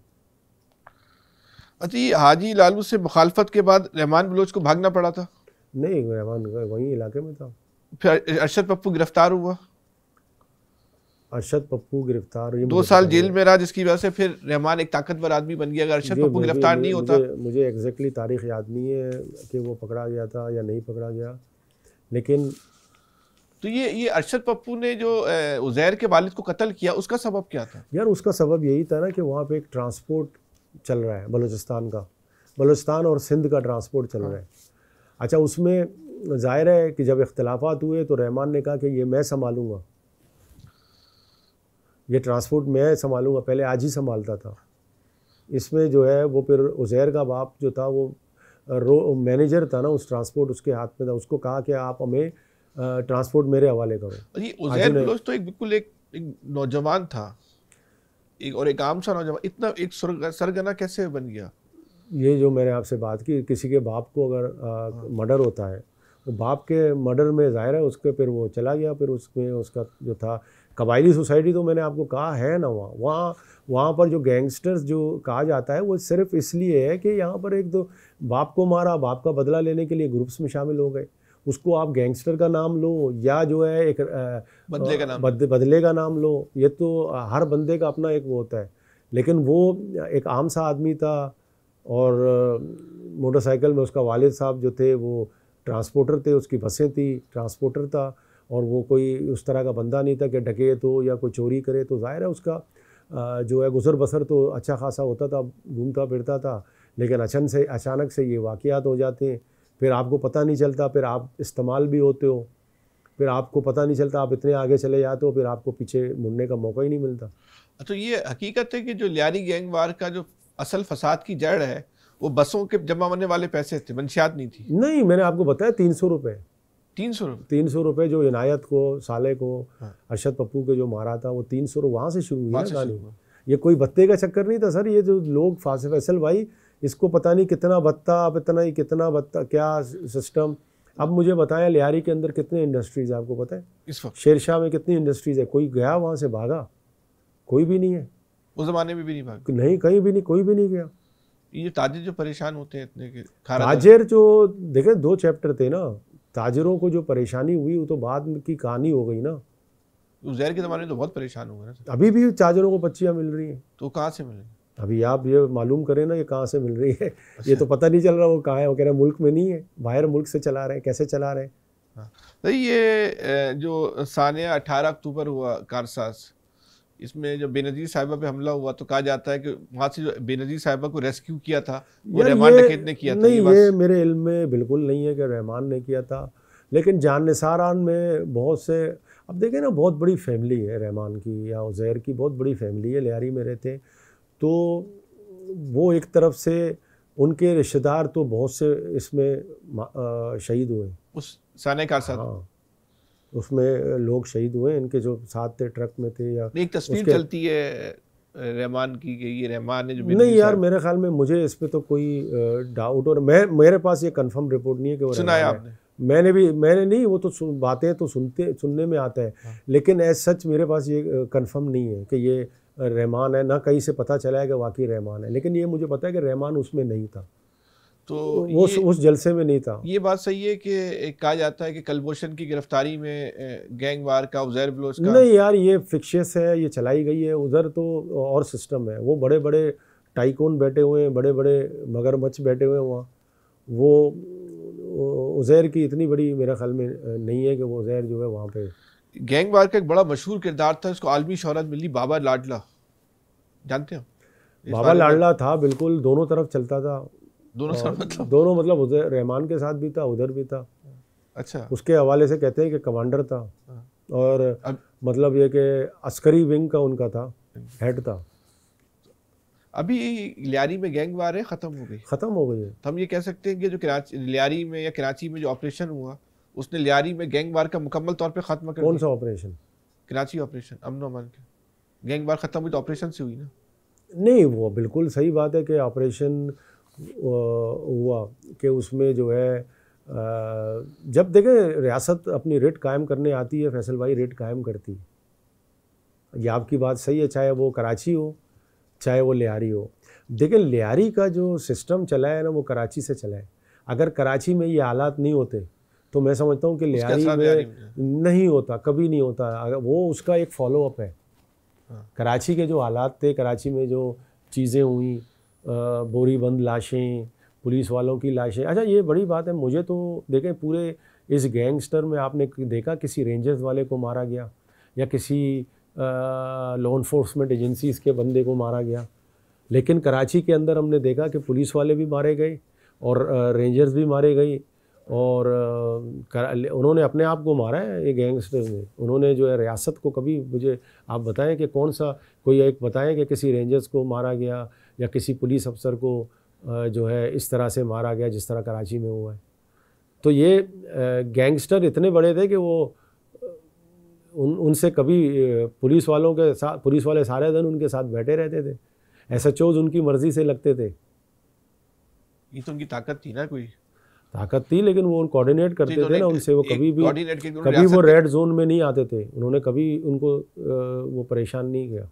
अच्छा, ये हाजी लालू से मुखालफत के बाद रहमान बलोच को भागना पड़ा था? नहीं, रहमान वहीं इलाके में था। फिर अरशद पप्पू गिरफ्तार हुआ? अरशद पप्पू गिरफ्तार, 2 साल जेल में रहा, जिसकी वजह से फिर रहमान एक ताकतवर आदमी बन गया। अगर अरशद पप्पू गिरफ्तार नहीं होता, मुझे एग्जैक्टली तारीख याद नहीं है कि वो पकड़ा गया था या नहीं पकड़ा गया, लेकिन तो ये अरशद पप्पू ने जो उज़ैर के वालिद को कत्ल किया, उसका सबब क्या था? यार, उसका सबब यही था ना कि वहाँ पे एक ट्रांसपोर्ट चल रहा है बलूचिस्तान का, बलूचिस्तान और सिंध का ट्रांसपोर्ट चल रहा है। अच्छा, उसमें ज़ाहिर है कि जब इख्तलाफात हुए तो रहमान ने कहा कि ये मैं संभालूंगा, ये ट्रांसपोर्ट मैं संभालूंगा, पहले आज ही संभालता था। इसमें जो है वो फिर उज़ैर का बाप जो था वो मैनेजर था ना उस ट्रांसपोर्ट, उसके हाथ में था। उसको कहा कि आप हमें ट्रांसपोर्ट मेरे हवाले करो। ये उज़ैर बलोच तो बिल्कुल एक नौजवान था, और एक आम सा नौजवान, इतना एक सरगना कैसे बन गया? ये जो मैंने आपसे बात की, किसी के बाप को अगर मर्डर होता है, तो बाप के मर्डर में ज़ाहिर है उसके फिर वो चला गया, फिर उसमें उसका जो था कबायली सोसाइटी, तो मैंने आपको कहा है ना, वहाँ पर जो गैंगस्टर्स जो कहा जाता है वो सिर्फ इसलिए है कि यहाँ पर एक तो बाप को मारा, बाप का बदला लेने के लिए ग्रुप्स में शामिल हो गए। उसको आप गैंगस्टर का नाम लो या जो है एक बदले का नाम लो, ये तो हर बंदे का अपना एक वो होता है। लेकिन वो एक आम सा आदमी था, और मोटरसाइकिल में उसका वालिद साहब जो थे वो ट्रांसपोर्टर थे, उसकी बसें थी, ट्रांसपोर्टर था, और वो कोई उस तरह का बंदा नहीं था कि डकैत हो या कोई चोरी करे। तो ज़ाहिर है उसका जो है गुज़र बसर तो अच्छा खासा होता था, घूमता फिरता था। लेकिन अचानक से ये वाक़यात हो जाते हैं, फिर आपको पता नहीं चलता, फिर आप इस्तेमाल भी होते हो, फिर आपको पता नहीं चलता, आप इतने आगे चले जाते हो, फिर आपको पीछे मुड़ने का मौका ही नहीं मिलता। तो ये हकीकत है कि जो लियारी गैंग वार का जो असल फसाद की जड़ है वो बसों के जमा होने वाले पैसे थे, मंशियात नहीं थी? नहीं, मैंने आपको बताया 300 रुपये। 300 रुपये जो इनायत को, साले को, अरशद पप्पू के जो मारा था, वो 300 वहाँ से शुरू हुई ना कहानी। ये कोई भत्ते का चक्कर नहीं था सर। ये जो लोग फैसल भाई, इसको पता नहीं कितना भत्ता, अब इतना ही कितना भत्ता, क्या सिस्टम। अब मुझे बताएं लियारी के अंदर कितने इंडस्ट्रीज़ है, आपको पता है? इस वक्त शेरशाह में कितनी इंडस्ट्रीज़ है? कोई गया वहाँ से भागा? कोई भी नहीं है। उस ज़माने में भी नहीं भागा? नहीं, कहीं भी नहीं, कोई भी नहीं गया। ये ताजिर जो परेशान होते हैं इतने के, ताजिर जो देखे 2 चैप्टर थे ना, ताजिरों को जो परेशानी हुई वो तो बाद की कहानी हो गई ना। उज़ैर के ज़माने में तो बहुत परेशान हुए ना। अभी भी ताजिरों को बच्चियाँ मिल रही हैं। तो कहाँ से मिले? अभी आप ये मालूम करें ना, ये कहाँ से मिल रही है। ये तो पता नहीं चल रहा वो कहाँ है। वो कह रहे हैं मुल्क में नहीं है, बाहर मुल्क से चला रहे हैं। कैसे चला रहे हैं? हाँ, तो ये जो सानिया 18 अक्टूबर हुआ कारसास, इसमें जो बेनज़ीर साहिबा पे हमला हुआ, तो कहा जाता है कि वहाँ से जो बेनज़ीर साहिबा को रेस्क्यू किया था वो रहमान डकैत ने किया था। नहीं, ये मेरे इल्म में बिल्कुल नहीं है कि रहमान ने किया था, लेकिन जानिसारान में बहुत से, अब देखें ना, बहुत बड़ी फैमिली है रहमान की या उज़ैर की, बहुत बड़ी फैमिली है। लियारी में रहते, तो वो एक तरफ से उनके रिश्तेदार तो बहुत से इसमें शहीद हुए उस सानिया कारसास। हाँ, उसमें लोग शहीद हुए, इनके जो साथ थे, ट्रक में थे। या एक तस्वीर चलती है रहमान की कि ये रहमान ने जो, नहीं यार, मेरे ख्याल में मुझे इस पे तो कोई डाउट, और मेरे पास ये कंफर्म रिपोर्ट नहीं है कि वो सुना है आपने? मैंने नहीं, वो तो बातें तो सुनने में आता है। हाँ। लेकिन एज सच मेरे पास ये कंफर्म नहीं है कि ये रहमान है, ना कहीं से पता चला है कि वाकई रहमान है। लेकिन ये मुझे पता है कि रहमान उसमें नहीं था। तो वो उस जलसे में नहीं था। ये बात सही है कि कहा जाता है कि कलभूषण की गिरफ्तारी में गैंग वार का, उज़ैर बलोच का। नहीं यार, ये फिक्शियस है, ये चलाई गई है। उधर तो और सिस्टम है, वो बड़े बड़े टाइकून बैठे हुए हैं, बड़े बड़े मगरमच्छ बैठे हुए हैं वहाँ। वो उज़ैर की इतनी बड़ी मेरा ख्याल में नहीं है कि वो उज़ैर जो है वहाँ पे। गैंग वार का एक बड़ा मशहूर किरदार था, उसको आलमी शोहरत मिली, बाबा लाडला, जानते हो? बाबा लाडला था, बिल्कुल दोनों तरफ चलता था। दोनों मतलब उधर रहमान के साथ भी था, उधर भी था। अच्छा। उसके हवाले से कहते हैं कि कमांडर था, और मतलब ये कि अस्करी विंग का उनका था, हेड था। अभी लियारी में गैंग वार है, ख़त्म हो गई? ख़त्म हो गई है। तो हम ये कह सकते हैं कि जो लियारी में या कराची में जो ऑपरेशन हुआ, उसने लियारी में गैंग वार का मुकम्मल तौर पे ख़त्म कर दिया। कौन सा ऑपरेशन? कराची ऑपरेशन, अमन अमान के। गैंग वार ख़त्म हुई तो ऑपरेशन से हुई ना? नहीं, वो बिल्कुल सही बात है कि ऑपरेशन हुआ कि उसमें जो है जब देखें रियासत अपनी रेट कायम करने आती है, फैसल भाई रेट कायम करती है। ये आपकी बात सही है, चाहे वो कराची हो चाहे वो लियारी हो। देखिए लियारी का जो सिस्टम चला है ना, वो कराची से चला है। अगर कराची में ये हालात नहीं होते तो मैं समझता हूँ कि लियारी में नहीं होता, कभी नहीं होता। वो उसका एक फॉलोअप है। कराची के जो हालात थे, कराची में जो चीज़ें हुई, बोरीबंद लाशें, पुलिस वालों की लाशें। अच्छा ये बड़ी बात है, मुझे तो देखें पूरे इस गैंगस्टर में आपने देखा किसी रेंजर्स वाले को मारा गया या किसी लॉ इन्फोर्समेंट एजेंसीज़ के बंदे को मारा गया, लेकिन कराची के अंदर हमने देखा कि पुलिस वाले भी मारे गए और रेंजर्स भी मारे गए, और उन्होंने अपने आप को मारा है ये गैंगस्टर्स ने। उन्होंने जो है रियासत को कभी, मुझे आप बताएं कि कौन सा कोई एक बताएं कि किसी रेंजर्स को मारा गया या किसी पुलिस अफसर को जो है इस तरह से मारा गया जिस तरह कराची में हुआ है। तो ये गैंगस्टर इतने बड़े थे कि वो उनसे कभी पुलिस वालों के साथ, पुलिस वाले सारे दिन उनके साथ बैठे रहते थे, SHOs उनकी मर्जी से लगते थे। ये तो उनकी ताकत थी ना, कोई ताकत थी, लेकिन वो कोऑर्डिनेट करते थे ना उनसे। वो कभी वो रेड जोन में नहीं आते थे, उन्होंने कभी उनको वो परेशान नहीं किया।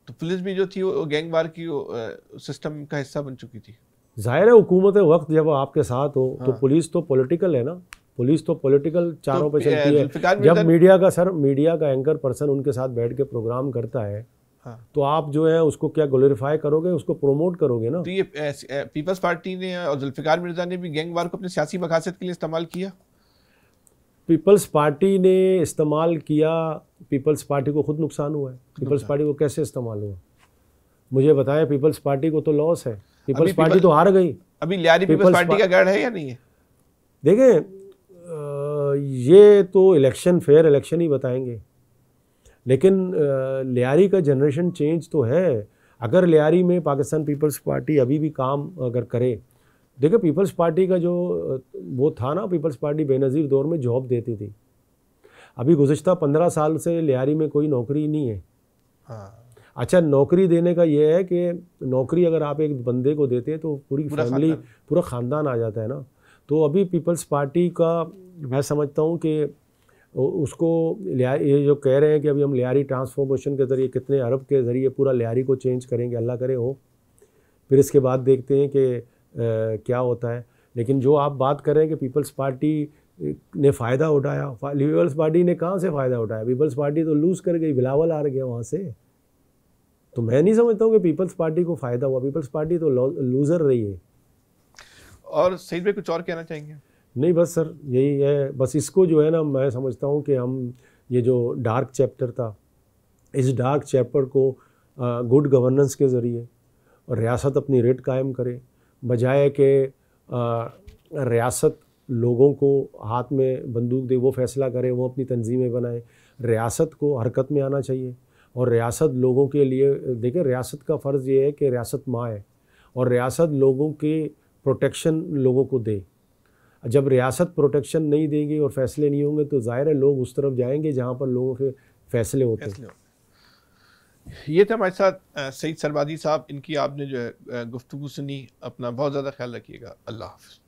तो पुलिस भी जो थी वो गैंग वार की सिस्टम का हिस्सा बन चुकी थी। जाहिर है हुकूमत वक्त जब आपके साथ हो तो पुलिस तो पॉलिटिकल है ना, पुलिस तो पॉलिटिकल चारों पे चलती है। जब मीडिया का एंकर पर्सन उनके साथ बैठ के प्रोग्राम करता है, तो आप जो है उसको क्या ग्लोरीफाई करोगे, उसको प्रोमोट करोगे ना। तो ये पीपल्स पार्टी ने और जुल्फिकार मिर्जा ने भी गैंग वार को अपने सियासी मकासद के लिए इस्तेमाल किया। पीपल्स पार्टी ने इस्तेमाल किया, पीपल्स पार्टी को खुद नुकसान हुआ है। पीपल्स पार्टी को कैसे इस्तेमाल हुआ मुझे बताएं। पीपल्स पार्टी को तो लॉस है, पीपल्स पार्टी तो हार गई। अभी लियारी पीपल्स पार्टी का गढ़ है या नहीं है? देखें ये तो इलेक्शन, फेयर इलेक्शन ही बताएंगे, लेकिन लियारी का जनरेशन चेंज तो है। अगर लियारी में पाकिस्तान पीपल्स पार्टी अभी भी काम अगर करे, देखिए पीपल्स पार्टी का जो वो था ना, पीपल्स पार्टी बेनज़ीर दौर में जॉब देती थी। अभी गुज़िश्ता 15 साल से लियारी में कोई नौकरी नहीं है। अच्छा, नौकरी देने का ये है कि नौकरी अगर आप एक बंदे को देते हैं तो पूरी फैमिली, पूरा ख़ानदान आ जाता है ना। तो अभी पीपल्स पार्टी का मैं समझता हूँ कि उसको ये जो कह रहे हैं कि अभी हम लियारी ट्रांसफॉर्मेशन के ज़रिए कितने अरब के ज़रिए पूरा लियारी को चेंज करेंगे, अल्लाह करे हो, फिर इसके बाद देखते हैं कि क्या होता है। लेकिन जो आप बात कर रहे हैं कि पीपल्स पार्टी ने फ़ायदा उठाया, पीपल्स पार्टी ने कहाँ से फ़ायदा उठाया? पीपल्स पार्टी तो लूज़ कर गई, बिलावल हार गया वहाँ से। तो मैं नहीं समझता हूँ कि पीपल्स पार्टी को फ़ायदा हुआ, पीपल्स पार्टी तो लूज़र रही है। और सईद भाई कुछ और कहना चाहेंगे? नहीं बस सर यही है, बस इसको जो है ना, मैं समझता हूँ कि हम ये जो डार्क चैप्टर था, इस डार्क चैप्टर को गुड गवर्नेंस के ज़रिए और रियासत अपनी रेट कायम करे, बजाय कि रियासत लोगों को हाथ में बंदूक दे, वो फैसला करे, वो अपनी तंजीमें बनाए। रियासत को हरकत में आना चाहिए और रियासत लोगों के लिए, देखिए रियासत का फ़र्ज़ ये है कि रियासत माँ है और रियासत लोगों के प्रोटेक्शन लोगों को दे। जब रियासत प्रोटेक्शन नहीं देगी और फैसले नहीं होंगे तो ज़ाहिर है लोग उस तरफ जाएंगे जहाँ पर लोगों के फैसले होते हैं। ये थे हमारे साथ सईद सरबादी साहब, इनकी आपने जो है गुफ्तगू सुनी। अपना बहुत ज़्यादा ख्याल रखिएगा। अल्लाह हाफ़िज़।